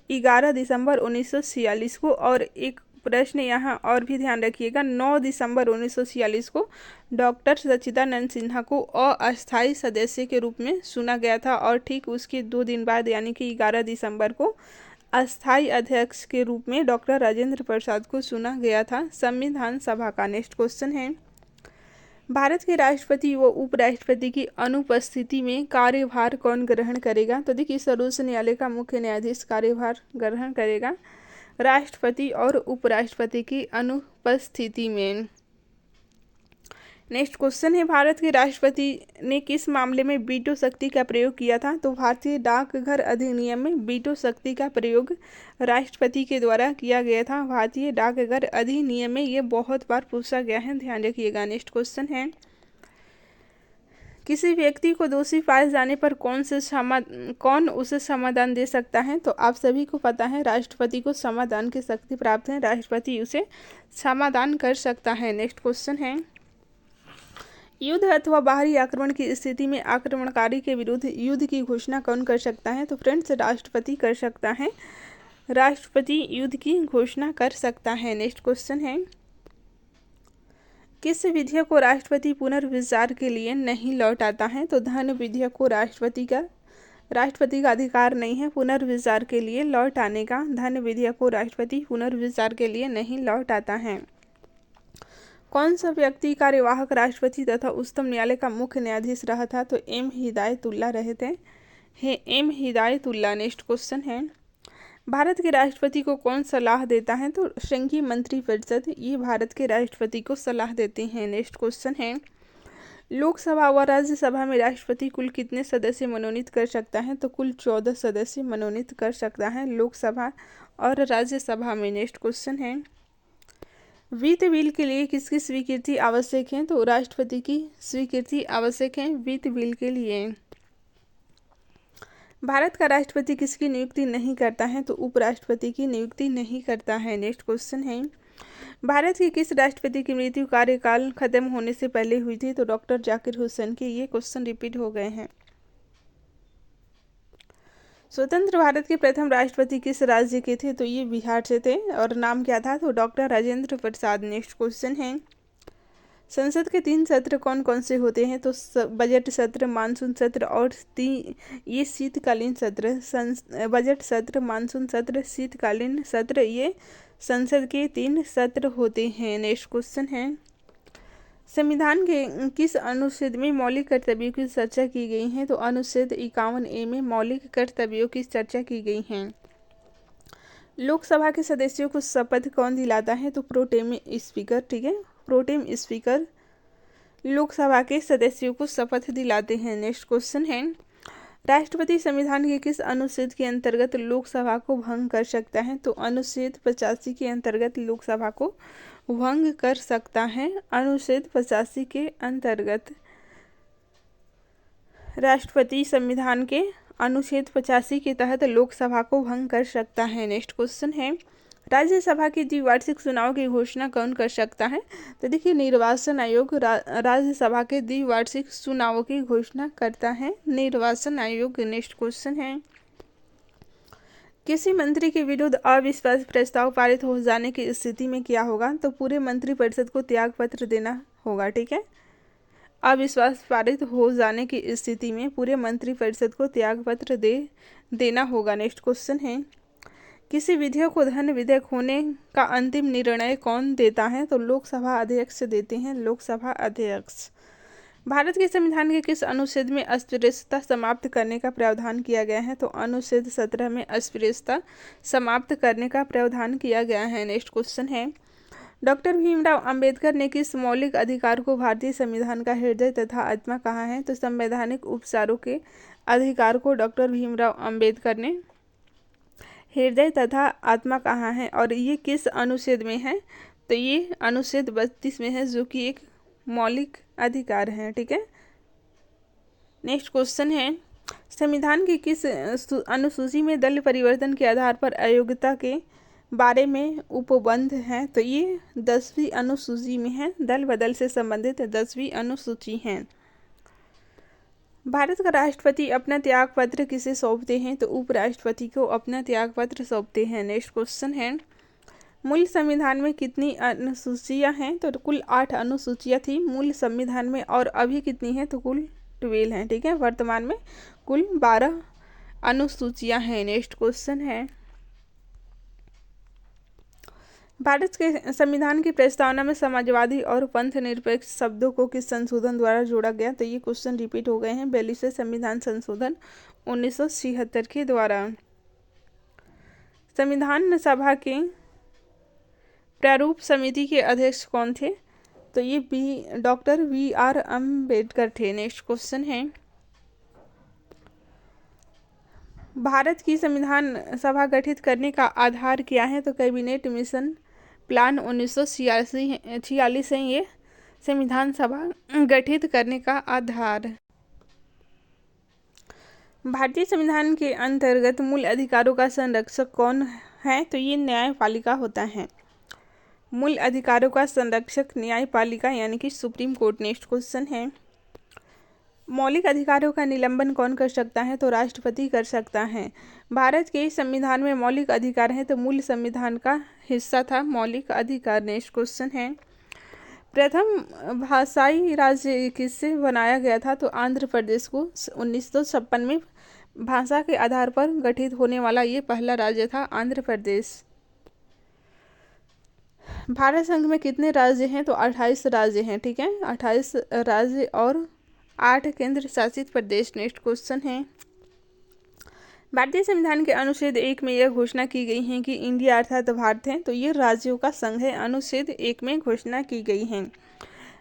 11 दिसंबर 1946 को। और एक प्रश्न यहाँ और भी ध्यान रखिएगा, 9 दिसंबर 1946 को डॉक्टर सच्चिदानंद सिन्हा को अस्थायी सदस्य के रूप में चुना गया था और ठीक उसके 2 दिन बाद यानी कि 11 दिसंबर को अस्थायी अध्यक्ष के रूप में डॉक्टर राजेंद्र प्रसाद को चुना गया था संविधान सभा का। नेक्स्ट क्वेश्चन है, भारत के राष्ट्रपति व उपराष्ट्रपति की अनुपस्थिति में कार्यभार कौन ग्रहण करेगा? तो देखिए सर्वोच्च न्यायालय का मुख्य न्यायाधीश कार्यभार ग्रहण करेगा राष्ट्रपति और उपराष्ट्रपति की अनुपस्थिति में। नेक्स्ट क्वेश्चन है, भारत के राष्ट्रपति ने किस मामले में वीटो शक्ति का प्रयोग किया था? तो भारतीय डाकघर अधिनियम में वीटो शक्ति का प्रयोग राष्ट्रपति के द्वारा किया गया था। भारतीय डाकघर अधिनियम में ये बहुत बार पूछा गया है, ध्यान रखिएगा। नेक्स्ट क्वेश्चन है, किसी व्यक्ति को दोषी पाए जाने पर कौन उसे समाधान दे सकता है? तो आप सभी को पता है राष्ट्रपति को समाधान की शक्ति प्राप्त है, राष्ट्रपति उसे समाधान कर सकता है। नेक्स्ट क्वेश्चन है, युद्ध अथवा बाहरी आक्रमण की स्थिति में आक्रमणकारी के विरुद्ध युद्ध की घोषणा कौन कर सकता है? तो फ्रेंड्स राष्ट्रपति कर सकता है, राष्ट्रपति युद्ध की घोषणा कर सकता है। नेक्स्ट क्वेश्चन है, किस विधेयक को राष्ट्रपति पुनर्विचार के लिए नहीं लौटाता है? तो धन विधेयक को राष्ट्रपति का अधिकार नहीं है पुनर्विचार के लिए लौटाने का। धन विधेयक को राष्ट्रपति पुनर्विचार के लिए नहीं लौटाता है। कौन सा व्यक्ति कार्यवाहक राष्ट्रपति तथा उच्चतम न्यायालय का मुख्य न्यायाधीश रहा था? तो एम हिदायतुल्ला रहे थे, एम हिदायतुल्ला। नेक्स्ट क्वेश्चन है, भारत के राष्ट्रपति को कौन सलाह देता है? तो संघीय मंत्रिपरिषद ये भारत के राष्ट्रपति को सलाह देते हैं। नेक्स्ट क्वेश्चन है, लोकसभा व राज्यसभा में राष्ट्रपति कुल कितने सदस्य मनोनीत कर सकता है? तो कुल 14 सदस्य मनोनीत कर सकता है लोकसभा और राज्यसभा में। नेक्स्ट क्वेश्चन है, वित्त बिल के लिए किसकी स्वीकृति आवश्यक है? तो राष्ट्रपति की स्वीकृति आवश्यक है वित्त बिल के लिए। भारत का राष्ट्रपति किसकी नियुक्ति नहीं करता है? तो उपराष्ट्रपति की नियुक्ति नहीं करता है। नेक्स्ट क्वेश्चन है, भारत के किस राष्ट्रपति की मृत्यु कार्यकाल खत्म होने से पहले हुई थी? तो डॉक्टर जाकिर हुसैन की। ये क्वेश्चन रिपीट हो गए हैं। स्वतंत्र भारत के प्रथम राष्ट्रपति किस राज्य के थे? तो ये बिहार से थे और नाम क्या था? तो doctor Rajendra Prasad. Next question है, संसद के 3 सत्र कौन कौन से होते हैं? तो बजट सत्र, मानसून सत्र और ये शीतकालीन सत्र। बजट सत्र, मानसून सत्र, शीतकालीन सत्र, ये संसद के 3 सत्र होते हैं। नेक्स्ट क्वेश्चन है, संविधान के किस अनुच्छेद में मौलिक कर्तव्यों की चर्चा की गई है? तो अनुच्छेद 51A में मौलिक कर्तव्यों की चर्चा की गई है। लोकसभा के सदस्यों को शपथ कौन दिलाता है? तो प्रोटेम स्पीकर। ठीक है, प्रोटेम स्पीकर लोकसभा के सदस्यों को शपथ दिलाते हैं। नेक्स्ट क्वेश्चन है, राष्ट्रपति संविधान के किस अनुच्छेद के अंतर्गत लोकसभा को भंग कर सकता है? तो अनुच्छेद 85 के अंतर्गत लोकसभा को भंग कर सकता है। अनुच्छेद 85 के अंतर्गत राष्ट्रपति संविधान के अनुच्छेद 85 के तहत लोकसभा को भंग कर सकता है। नेक्स्ट क्वेश्चन है, राज्यसभा के द्विवार्षिक चुनाव की घोषणा कौन कर सकता है? तो देखिए निर्वाचन आयोग राज्यसभा के द्विवार्षिक चुनावों की घोषणा करता है, निर्वाचन आयोग। नेक्स्ट क्वेश्चन है, किसी मंत्री के विरुद्ध अविश्वास प्रस्ताव पारित हो जाने की स्थिति में क्या होगा? तो पूरे मंत्रिपरिषद को त्यागपत्र देना होगा। ठीक है, अविश्वास पारित हो जाने की स्थिति में पूरे मंत्रिपरिषद को त्यागपत्र देना होगा। नेक्स्ट क्वेश्चन है, किसी विधेयक को धन विधेयक होने का अंतिम निर्णय कौन देता है? तो लोकसभा अध्यक्ष देते हैं, लोकसभा अध्यक्ष। भारत के संविधान के किस अनुच्छेद में अस्पृश्यता समाप्त करने का प्रावधान किया गया है? तो अनुच्छेद 17 में अस्पृश्यता समाप्त करने का प्रावधान किया गया है। नेक्स्ट क्वेश्चन है, डॉक्टर भीमराव अंबेडकर ने किस मौलिक अधिकार को भारतीय संविधान का हृदय तथा आत्मा कहा है? तो संवैधानिक उपचारों के अधिकार को डॉक्टर भीमराव अंबेडकर ने हृदय तथा आत्मा कहा है और ये किस अनुच्छेद में है? तो ये अनुच्छेद 32 में है, जो कि एक मौलिक अधिकार है। ठीक है, नेक्स्ट क्वेश्चन है, संविधान की किस अनुसूची में दल परिवर्तन के आधार पर अयोग्यता के बारे में उपबंध हैं, तो ये 10वीं अनुसूची में है। दल बदल से संबंधित 10वीं अनुसूची है। भारत का राष्ट्रपति अपना त्याग पत्र किसे सौंपते हैं? तो उपराष्ट्रपति को अपना त्याग पत्र सौंपते हैं। नेक्स्ट क्वेश्चन है, मूल संविधान में कितनी अनुसूचियां हैं? तो कुल 8 अनुसूचियां थी मूल संविधान में, और अभी कितनी है? तो कुल 12 हैं। ठीक है, वर्तमान में कुल 12 अनुसूचियां हैं। नेक्स्ट क्वेश्चन है, भारत के संविधान की प्रस्तावना में समाजवादी और पंथ निरपेक्ष शब्दों को किस संशोधन द्वारा जोड़ा गया? तो ये क्वेश्चन रिपीट हो गए हैं। 42वें संविधान संशोधन 1976 के द्वारा। संविधान सभा के प्रारूप समिति के अध्यक्ष कौन थे? तो ये डॉक्टर BR अम्बेडकर थे। नेक्स्ट क्वेश्चन है, भारत की संविधान सभा गठित करने का आधार क्या है? तो कैबिनेट मिशन प्लान 1946 है ये संविधान सभा गठित करने का आधार। भारतीय संविधान के अंतर्गत मूल अधिकारों का संरक्षक कौन है? तो ये न्यायपालिका होता है। मूल अधिकारों का संरक्षक न्यायपालिका यानी कि सुप्रीम कोर्ट। नेक्स्ट क्वेश्चन है, मौलिक अधिकारों का निलंबन कौन कर सकता है? तो राष्ट्रपति कर सकता है। भारत के संविधान में मौलिक अधिकार हैं, तो मूल संविधान का हिस्सा था मौलिक अधिकार। नेक्स्ट क्वेश्चन है, प्रथम भाषाई राज्य किससे बनाया गया था? तो आंध्र प्रदेश को 1956 में भाषा के आधार पर गठित होने वाला ये पहला राज्य था, आंध्र प्रदेश। भारत संघ में कितने राज्य हैं? तो 28 राज्य हैं। ठीक है, 28 राज्य और 8 केंद्र शासित प्रदेश। नेक्स्ट क्वेश्चन है, भारतीय संविधान के अनुच्छेद 1 में यह घोषणा की गई है कि इंडिया अर्थात भारत है, तो ये राज्यों का संघ है। अनुच्छेद 1 में घोषणा की गई है।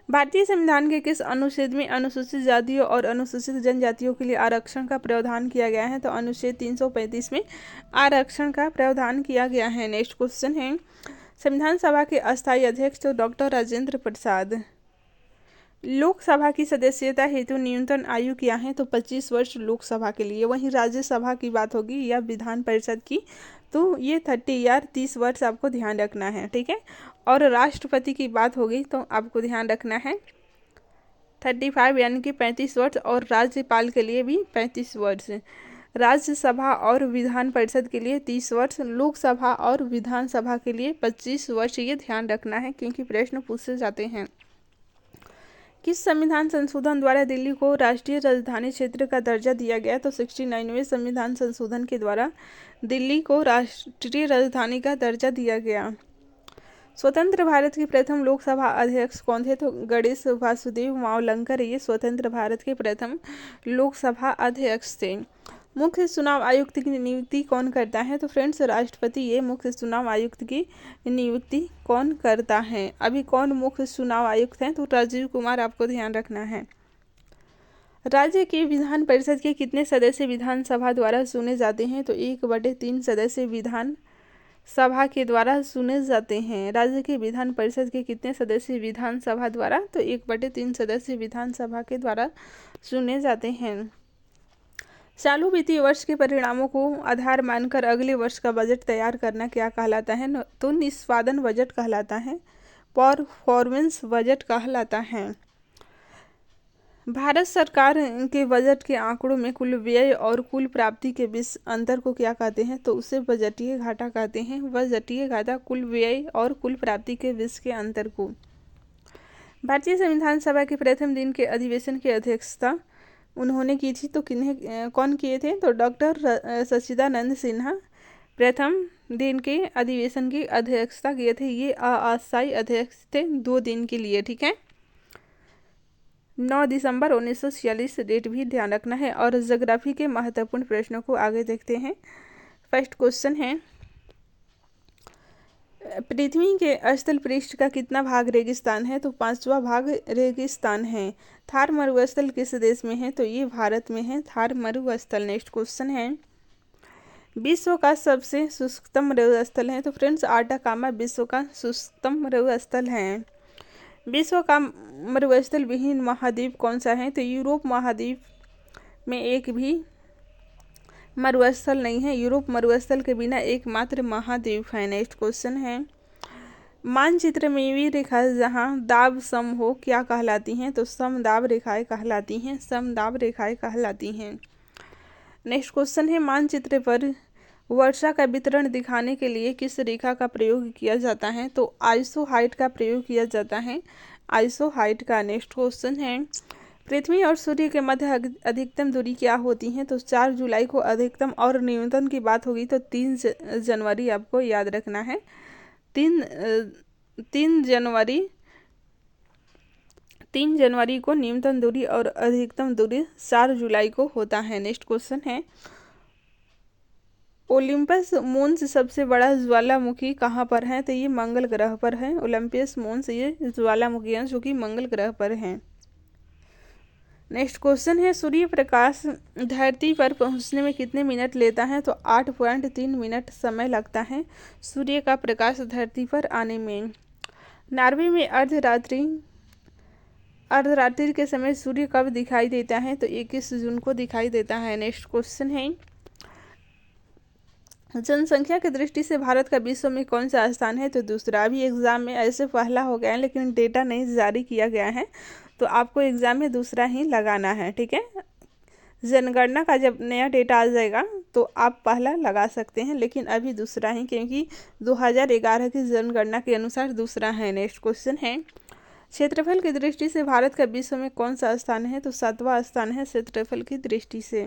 भारतीय संविधान के किस अनुच्छेद में अनुसूचित जातियों और अनुसूचित जनजातियों के लिए आरक्षण का प्रावधान किया गया है? तो अनुच्छेद 335 में आरक्षण का प्रावधान किया गया है। नेक्स्ट क्वेश्चन है, संविधान सभा के अस्थायी अध्यक्ष तो डॉक्टर राजेंद्र प्रसाद। लोकसभा की सदस्यता हेतु न्यूनतम आयु क्या है? तो 25 वर्ष लोकसभा के लिए। वहीं राज्यसभा की बात होगी या विधान परिषद की, तो ये 30 वर्ष आपको ध्यान रखना है। ठीक है, और राष्ट्रपति की बात होगी तो आपको ध्यान रखना है 35 यानी कि 35 वर्ष, और राज्यपाल के लिए भी 35 वर्ष। राज्यसभा और विधान परिषद के लिए 30 वर्ष, लोकसभा और विधानसभा के लिए 25 वर्ष। ये ध्यान रखना है क्योंकि प्रश्न पूछे जाते हैं। किस संविधान संशोधन द्वारा दिल्ली को राष्ट्रीय राजधानी क्षेत्र का दर्जा दिया गया? तो 69वें संविधान संशोधन के द्वारा दिल्ली को राष्ट्रीय राजधानी का दर्जा दिया गया। स्वतंत्र भारत के प्रथम लोकसभा अध्यक्ष कौन थे? तो गणेश वासुदेव मावलंकर ये स्वतंत्र भारत के प्रथम लोकसभा अध्यक्ष थे। मुख्य चुनाव आयुक्त की नियुक्ति कौन करता है? तो फ्रेंड्स, राष्ट्रपति ये मुख्य चुनाव आयुक्त की नियुक्ति कौन करता है? अभी कौन मुख्य चुनाव आयुक्त हैं? तो राजीव कुमार, आपको ध्यान रखना है। राज्य के विधान परिषद के कितने सदस्य विधानसभा द्वारा चुने जाते हैं? तो 1/3 सदस्य विधान सभा के द्वारा चुने जाते हैं। राज्य के विधान परिषद के कितने सदस्य विधानसभा द्वारा? तो 1/3 सदस्य विधानसभा के द्वारा चुने जाते हैं। चालू वित्तीय वर्ष के परिणामों को आधार मानकर अगले वर्ष का बजट तैयार करना क्या कहलाता है? तो निष्पादन बजट कहलाता है, परफॉर्मेंस बजट कहलाता है। भारत सरकार के बजट के आंकड़ों में कुल व्यय और कुल प्राप्ति के बीच अंतर को क्या कहते हैं? तो उसे बजटीय घाटा कहते हैं। बजटीय घाटा कुल व्यय और कुल प्राप्ति के बीच के अंतर को। भारतीय संविधान सभा के प्रथम दिन के अधिवेशन की अध्यक्षता उन्होंने की थी, तो कौन किए थे? तो डॉक्टर सच्चिदानंद सिन्हा प्रथम दिन के अधिवेशन की अध्यक्षता किए थे। ये अस्थायी अध्यक्ष थे 2 दिन के लिए। ठीक है, 9 दिसंबर 1946 डेट भी ध्यान रखना है। और ज्योग्राफी के महत्वपूर्ण प्रश्नों को आगे देखते हैं। फर्स्ट क्वेश्चन है, पृथ्वी के स्थल पृष्ठ का कितना भाग रेगिस्तान है? तो 5वां भाग रेगिस्तान है। थार मरुस्थल किस देश में है? तो ये भारत में है, थार मरुस्थल। नेक्स्ट क्वेश्चन है, विश्व का सबसे शुष्कतम मरुस्थल है? तो फ्रेंड्स, आटाकामा विश्व का शुष्कतम मरुस्थल है। विश्व का मरुस्थल विहीन महाद्वीप कौन सा है? तो यूरोप महाद्वीप में एक भी मरुस्थल नहीं है। यूरोप मरुस्थल के बिना एकमात्र महाद्वीप है। नेक्स्ट क्वेश्चन है, मानचित्र में वी रेखा जहाँ दाब सम हो क्या कहलाती हैं? तो समदाब रेखाएं कहलाती हैं। समदाब रेखाएं कहलाती हैं। नेक्स्ट क्वेश्चन है, मानचित्र पर वर्षा का वितरण दिखाने के लिए किस रेखा का प्रयोग किया जाता है? तो आइसोहाइट का प्रयोग किया जाता है। आइसोहाइट का। नेक्स्ट क्वेश्चन है, पृथ्वी और सूर्य के मध्य अधिकतम दूरी क्या होती है? तो 4 जुलाई को अधिकतम और न्यूनतम की बात होगी तो 3 जनवरी आपको याद रखना है। 3 जनवरी को न्यूनतम दूरी और अधिकतम दूरी 4 जुलाई को होता है। नेक्स्ट क्वेश्चन है, ओलिम्पस मोन्स सबसे बड़ा ज्वालामुखी कहाँ पर है? तो ये मंगल ग्रह पर है। ओलंपियस मोन्स ये ज्वालामुखी हैं जो कि मंगल ग्रह पर हैं। नेक्स्ट क्वेश्चन है, सूर्य प्रकाश धरती पर पहुंचने में कितने मिनट लेता है? तो 8.3 मिनट समय लगता है सूर्य का प्रकाश धरती पर आने में। नॉर्वे में अर्धरात्रि के समय सूर्य कब दिखाई देता है? तो 21 जून को दिखाई देता है। नेक्स्ट क्वेश्चन है, जनसंख्या की दृष्टि से भारत का विश्व में कौन सा स्थान है? तो दूसरा। अभी एग्जाम में ऐसे पहला हो गया है लेकिन डेटा नहीं जारी किया गया है, तो आपको एग्जाम में दूसरा ही लगाना है। ठीक है, जनगणना का जब नया डेटा आ जाएगा तो आप पहला लगा सकते हैं, लेकिन अभी दूसरा ही, क्योंकि 2011 की जनगणना के अनुसार दूसरा है। नेक्स्ट क्वेश्चन है, क्षेत्रफल की दृष्टि से भारत का विश्व में कौन सा स्थान है? तो 7वां स्थान है क्षेत्रफल की दृष्टि से।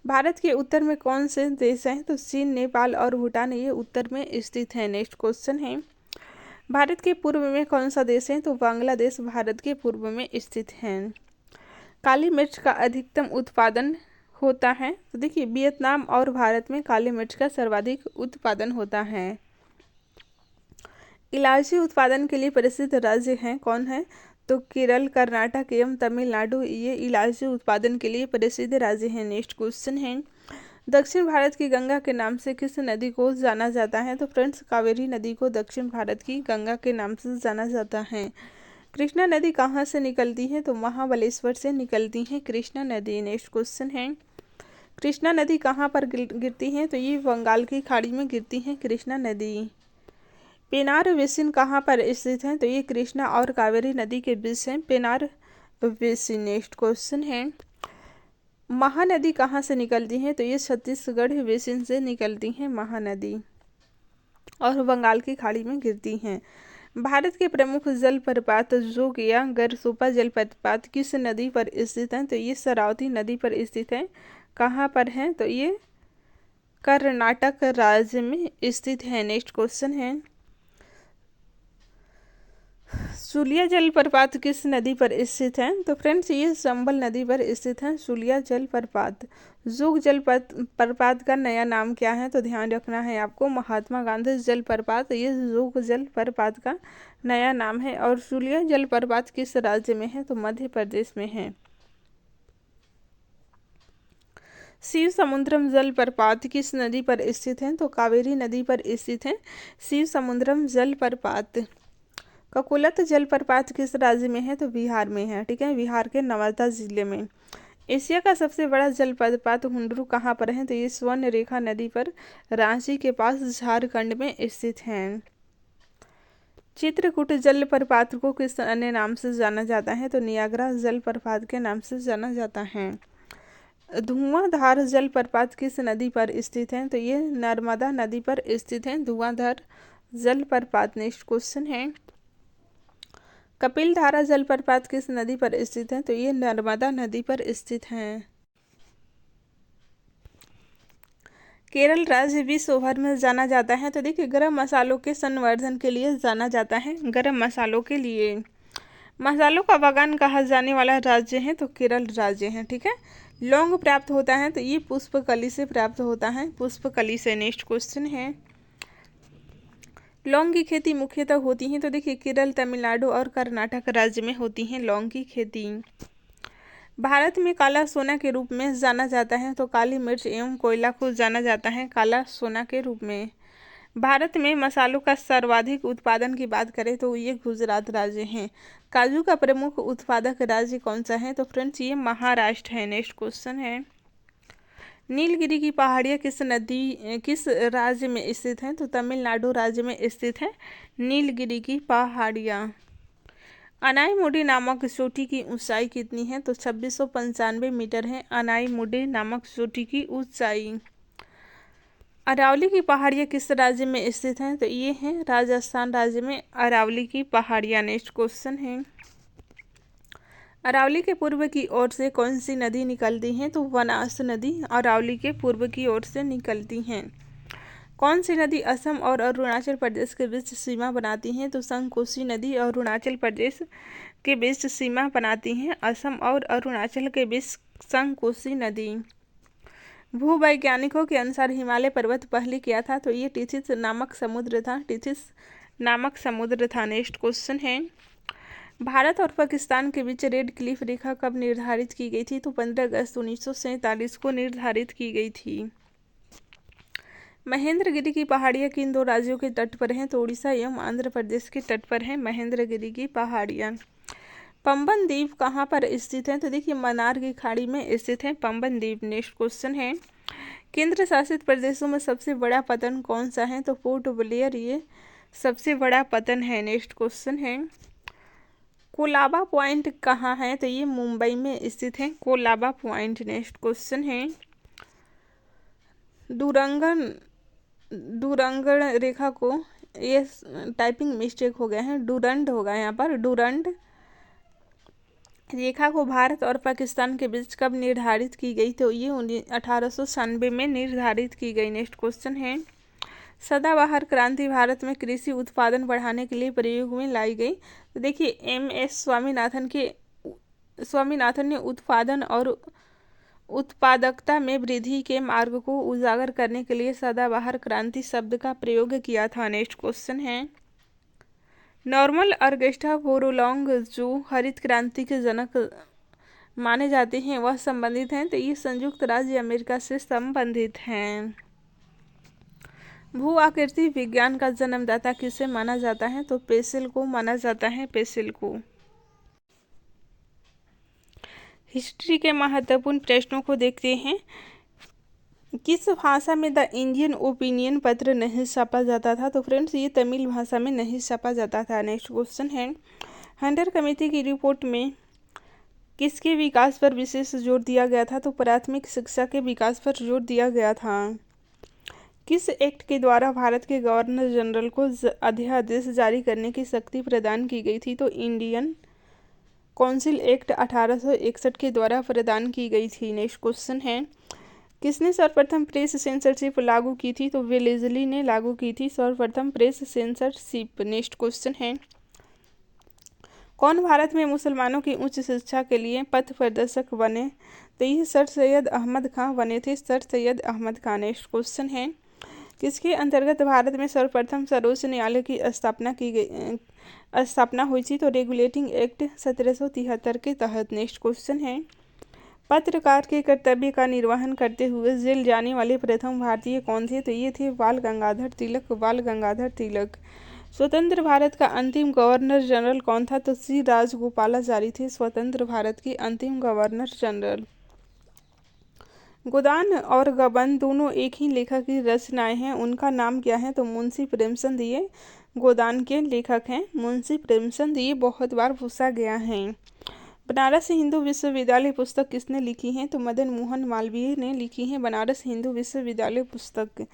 भारत के उत्तर में कौन से देश हैं? तो चीन, नेपाल और भूटान ये उत्तर में स्थित हैं। नेक्स्ट क्वेश्चन है, भारत के पूर्व में कौन सा देश है? तो बांग्लादेश भारत के पूर्व में स्थित हैं। काली मिर्च का अधिकतम उत्पादन होता है? तो देखिए, वियतनाम और भारत में काली मिर्च का सर्वाधिक उत्पादन होता है। इलायची उत्पादन के लिए प्रसिद्ध राज्य हैं कौन है? तो केरल, कर्नाटक एवं तमिलनाडु ये इलायची उत्पादन के लिए प्रसिद्ध राज्य हैं। नेक्स्ट क्वेश्चन है, दक्षिण भारत की गंगा के नाम से किस नदी को जाना जाता है? तो फ्रेंड्स, कावेरी नदी को दक्षिण भारत की गंगा के नाम से जाना जाता है। कृष्णा नदी कहाँ से निकलती है? तो महाबलेश्वर से निकलती है कृष्णा नदी। नेक्स्ट क्वेश्चन है, कृष्णा नदी कहाँ पर गिरती है? तो ये बंगाल की खाड़ी में गिरती है कृष्णा नदी। पेनार बेसिन कहाँ पर स्थित है? तो ये कृष्णा और कावेरी नदी के बीच है पेनार बेसिन। नेक्स्ट क्वेश्चन है, महानदी कहाँ से निकलती है? तो ये छत्तीसगढ़ बेसिन से निकलती है महानदी और बंगाल की खाड़ी में गिरती हैं। भारत के प्रमुख जलप्रपात जोग या गरसोपा जलप्रपात किस नदी पर स्थित है? तो ये शरावती नदी पर स्थित है। कहाँ पर है? तो ये कर्नाटक राज्य में स्थित है। नेक्स्ट क्वेश्चन है, सुलिया जलप्रपात किस नदी पर स्थित है? तो फ्रेंड्स, ये चंबल नदी पर स्थित है सुलिया जलप्रपात। जोग जलप्रपात का नया नाम क्या है? तो ध्यान रखना है आपको, महात्मा गांधी जलप्रपात, ये जोग जलप्रपात का नया नाम है। और सुलिया जलप्रपात किस राज्य में है? तो मध्य प्रदेश में है। शिव समुद्रम जलप्रपात किस नदी पर स्थित है? तो कावेरी नदी पर स्थित है शिव समुद्रम जलप्रपात। ककोलत जलप्रपात किस राज्य में है? तो बिहार में है। ठीक है, बिहार के नवादा जिले में। एशिया का सबसे बड़ा जलप्रपात हुंडरू कहाँ पर है? तो ये स्वर्ण रेखा नदी पर रांची के पास झारखंड में स्थित है। चित्रकूट जलप्रपात को किस अन्य नाम से जाना जाता है? तो नियाग्रा जलप्रपात के नाम से जाना जाता है। धुआंधार जलप्रपात किस नदी पर स्थित है? तो ये नर्मदा नदी पर स्थित है धुआंधार जलप्रपात। नेक्स्ट क्वेश्चन है, कपिलधारा जलप्रपात किस नदी पर स्थित है? तो ये नर्मदा नदी पर स्थित है। केरल राज्य विश्व भर में जाना जाता है, तो देखिए, गरम मसालों के संवर्धन के लिए जाना जाता है। गरम मसालों के लिए मसालों का बागान कहा जाने वाला राज्य है? तो केरल राज्य है। ठीक है, लौंग प्राप्त होता है? तो ये पुष्पकली से प्राप्त होता है, पुष्पकली से। नेक्स्ट क्वेश्चन है, लौंग की खेती मुख्यतः होती है? तो देखिए, केरल, तमिलनाडु और कर्नाटक राज्य में होती है लौंग की खेती। भारत में काला सोना के रूप में जाना जाता है? तो काली मिर्च एवं कोयला को जाना जाता है काला सोना के रूप में। भारत में मसालों का सर्वाधिक उत्पादन की बात करें तो ये गुजरात राज्य है। काजू का प्रमुख उत्पादक राज्य कौन सा है? तो फ्रेंड्स, ये महाराष्ट्र है। नेक्स्ट क्वेश्चन है, नीलगिरी की पहाड़ियाँ किस राज्य में स्थित हैं? तो तमिलनाडु राज्य में स्थित है नीलगिरी की पहाड़ियाँ। अनाईमुडी नामक चोटी की ऊंचाई कितनी है? तो 2695 मीटर है अनाईमुडी नामक चोटी की ऊंचाई। अरावली की पहाड़ियाँ किस राज्य में स्थित हैं? तो ये है राजस्थान राज्य में अरावली की पहाड़ियाँ। नेक्स्ट क्वेश्चन है, अरावली के पूर्व की ओर से कौन सी नदी निकलती है? तो बनास नदी अरावली के पूर्व की ओर से निकलती हैं। कौन सी नदी असम और अरुणाचल प्रदेश के बीच सीमा बनाती है? तो संकोसी नदी अरुणाचल प्रदेश के बीच सीमा बनाती हैं। असम और अरुणाचल के बीच संकोसी नदी। भूवैज्ञानिकों के अनुसार हिमालय पर्वत पहले क्या था? तो ये टिथिस नामक समुद्र था। टिथिस नामक समुद्र था। नेक्स्ट क्वेश्चन है, भारत और पाकिस्तान के बीच रेड क्लिफ रेखा कब निर्धारित की गई थी? तो 15 अगस्त 1947 को निर्धारित की गई थी। महेंद्रगिरी की पहाड़ियाँ किन दो राज्यों के तट पर हैं? तो उड़ीसा एवं आंध्र प्रदेश के तट पर हैं महेंद्रगिरी की पहाड़ियाँ। पंबन द्वीप कहाँ पर स्थित है? तो देखिए मन्नार की खाड़ी में स्थित है पंबन द्वीप। नेक्स्ट क्वेश्चन है, केंद्र शासित प्रदेशों में सबसे बड़ा पतन कौन सा है? तो पोर्ट ब्लेयर ये सबसे बड़ा पतन है। नेक्स्ट क्वेश्चन है, कोलाबा पॉइंट कहाँ है? तो ये मुंबई में स्थित है कोलाबा पॉइंट। नेक्स्ट क्वेश्चन है, डूरंगन रेखा को, ये टाइपिंग मिस्टेक हो गया है, डूरंड होगा यहाँ पर, डूरंड रेखा को भारत और पाकिस्तान के बीच कब निर्धारित की गई? तो ये 1896 में निर्धारित की गई। नेक्स्ट क्वेश्चन है, सदाबहार क्रांति भारत में कृषि उत्पादन बढ़ाने के लिए प्रयोग में लाई गई। तो देखिए MS स्वामीनाथन ने उत्पादन और उत्पादकता में वृद्धि के मार्ग को उजागर करने के लिए सदाबहार क्रांति शब्द का प्रयोग किया था। नेक्स्ट क्वेश्चन है, नॉर्मल ऑगस्टा बोरलॉन्ग जो हरित क्रांति के जनक माने जाते हैं वह संबंधित हैं? तो ये संयुक्त राज्य अमेरिका से संबंधित हैं। भू आकृति विज्ञान का जन्मदाता किसे माना जाता है? तो पेसेल को माना जाता है, पेसेल को। हिस्ट्री के महत्वपूर्ण प्रश्नों को देखते हैं, किस भाषा में द इंडियन ओपिनियन पत्र नहीं छापा जाता था? तो फ्रेंड्स ये तमिल भाषा में नहीं छापा जाता था। नेक्स्ट क्वेश्चन है, हंटर कमेटी की रिपोर्ट में किसके विकास पर विशेष जोर दिया गया था? तो प्राथमिक शिक्षा के विकास पर जोर दिया गया था। किस एक्ट के द्वारा भारत के गवर्नर जनरल को अध्यादेश जारी करने की शक्ति प्रदान की गई थी? तो इंडियन काउंसिल एक्ट 1861 के द्वारा प्रदान की गई थी। नेक्स्ट क्वेश्चन है, किसने सर्वप्रथम प्रेस सेंसरशिप लागू की थी? तो वेलेस्ली ने लागू की थी सर्वप्रथम प्रेस सेंसरशिप। नेक्स्ट क्वेश्चन है, कौन भारत में मुसलमानों की उच्च शिक्षा के लिए पथ प्रदर्शक बने? तो ये सर सैयद अहमद खां बने थे, सर सैयद अहमद खां। नेक्स्ट क्वेश्चन है, किसके अंतर्गत भारत में सर्वप्रथम सर्वोच्च न्यायालय की स्थापना हुई थी? तो रेगुलेटिंग एक्ट 1773 के तहत। नेक्स्ट क्वेश्चन है, पत्रकार के कर्तव्य का निर्वहन करते हुए जेल जाने वाले प्रथम भारतीय कौन थे? तो ये थे बाल गंगाधर तिलक, बाल गंगाधर तिलक। स्वतंत्र भारत का अंतिम गवर्नर जनरल कौन था? तो श्री राजगोपालाचारी थे स्वतंत्र भारत के अंतिम गवर्नर जनरल। गोदान और गबन दोनों एक ही लेखक की रचनाएं हैं, उनका नाम क्या है? तो मुंशी प्रेमचंद ये गोदान के लेखक हैं, मुंशी प्रेमचंद। ये बहुत बार पूछा गया है। बनारस हिंदू विश्वविद्यालय पुस्तक किसने लिखी है? तो मदन मोहन मालवीय ने लिखी है बनारस हिंदू विश्वविद्यालय पुस्तक।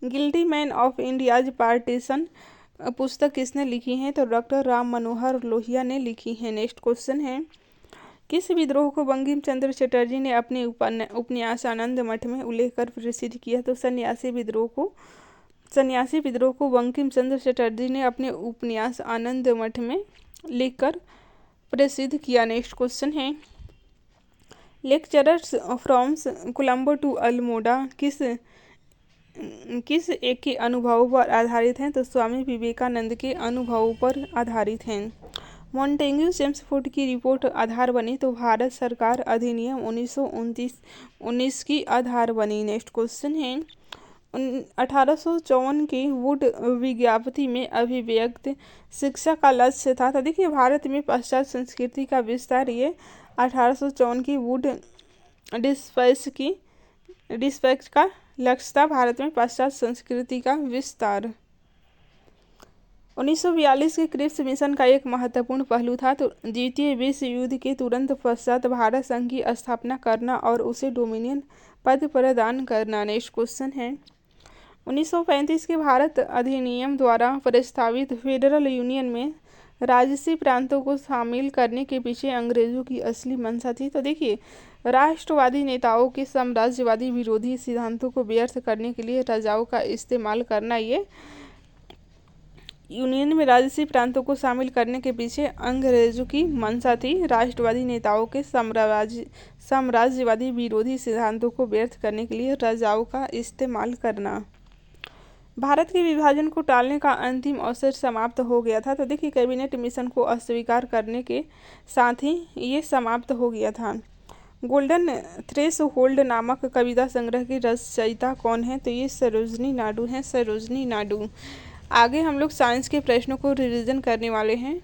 Guilty man of India's partition पुस्तक किसने लिखी है? तो डॉक्टर राम मनोहर लोहिया ने लिखी है। नेक्स्ट क्वेश्चन है, किस विद्रोह को बंकिम चंद्र चटर्जी ने अपने उपन्यास आनंद मठ में उल्लेख कर प्रसिद्ध किया? तो सन्यासी विद्रोह को बंकिम चंद्र चटर्जी ने अपने उपन्यास आनंद मठ में लिखकर प्रसिद्ध किया। नेक्स्ट क्वेश्चन है, lecturers from Colombo to Almora किस एक के अनुभवों पर आधारित हैं? तो स्वामी विवेकानंद के अनुभवों पर आधारित हैं। मॉन्टेग्यू चेम्सफोर्ड की रिपोर्ट आधार बनी? तो भारत सरकार अधिनियम 1919 की आधार बनी। नेक्स्ट क्वेश्चन है, 1854 की वुड विज्ञप्ति में अभिव्यक्त शिक्षा का लक्ष्य था? तो देखिए भारत में पाश्चात्य संस्कृति का विस्तार ये 1854 की वुड डिस्पैच की डिस्पैच का लक्ष्य था भारत में पाश्चात्य संस्कृति का विस्तार। 1942 के क्रिप्स मिशन का एक महत्वपूर्ण पहलू था तो द्वितीय विश्व युद्ध के तुरंत पश्चात भारत संघ की स्थापना करना और उसे डोमिनियन पद प्रदान करना। नेक्स्ट क्वेश्चन है, 1935 के भारत अधिनियम द्वारा प्रस्तावित फेडरल यूनियन में राजसी प्रांतों को शामिल करने के पीछे अंग्रेजों की असली मंशा थी। तो देखिए, राष्ट्रवादी नेताओं के साम्राज्यवादी विरोधी सिद्धांतों को व्यर्थ करने के लिए राजाओं का इस्तेमाल करना, ये यूनियन में राजसी प्रांतों को शामिल करने के पीछे अंग्रेजों की मंशा थी। राष्ट्रवादी नेताओं के साम्राज्यवादी विरोधी सिद्धांतों को व्यर्थ करने के लिए राजाओं का इस्तेमाल करना। भारत के विभाजन को टालने का अंतिम अवसर समाप्त हो गया था। तो देखिए, कैबिनेट मिशन को अस्वीकार करने के साथ ही ये समाप्त हो गया था। गोल्डन थ्रेशहोल्ड नामक कविता संग्रह की रचयिता कौन है? तो ये सरोजनी नायडू हैं, सरोजनी नायडू। आगे हम लोग साइंस के प्रश्नों को रिवीजन करने वाले हैं।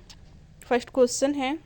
फर्स्ट क्वेश्चन है,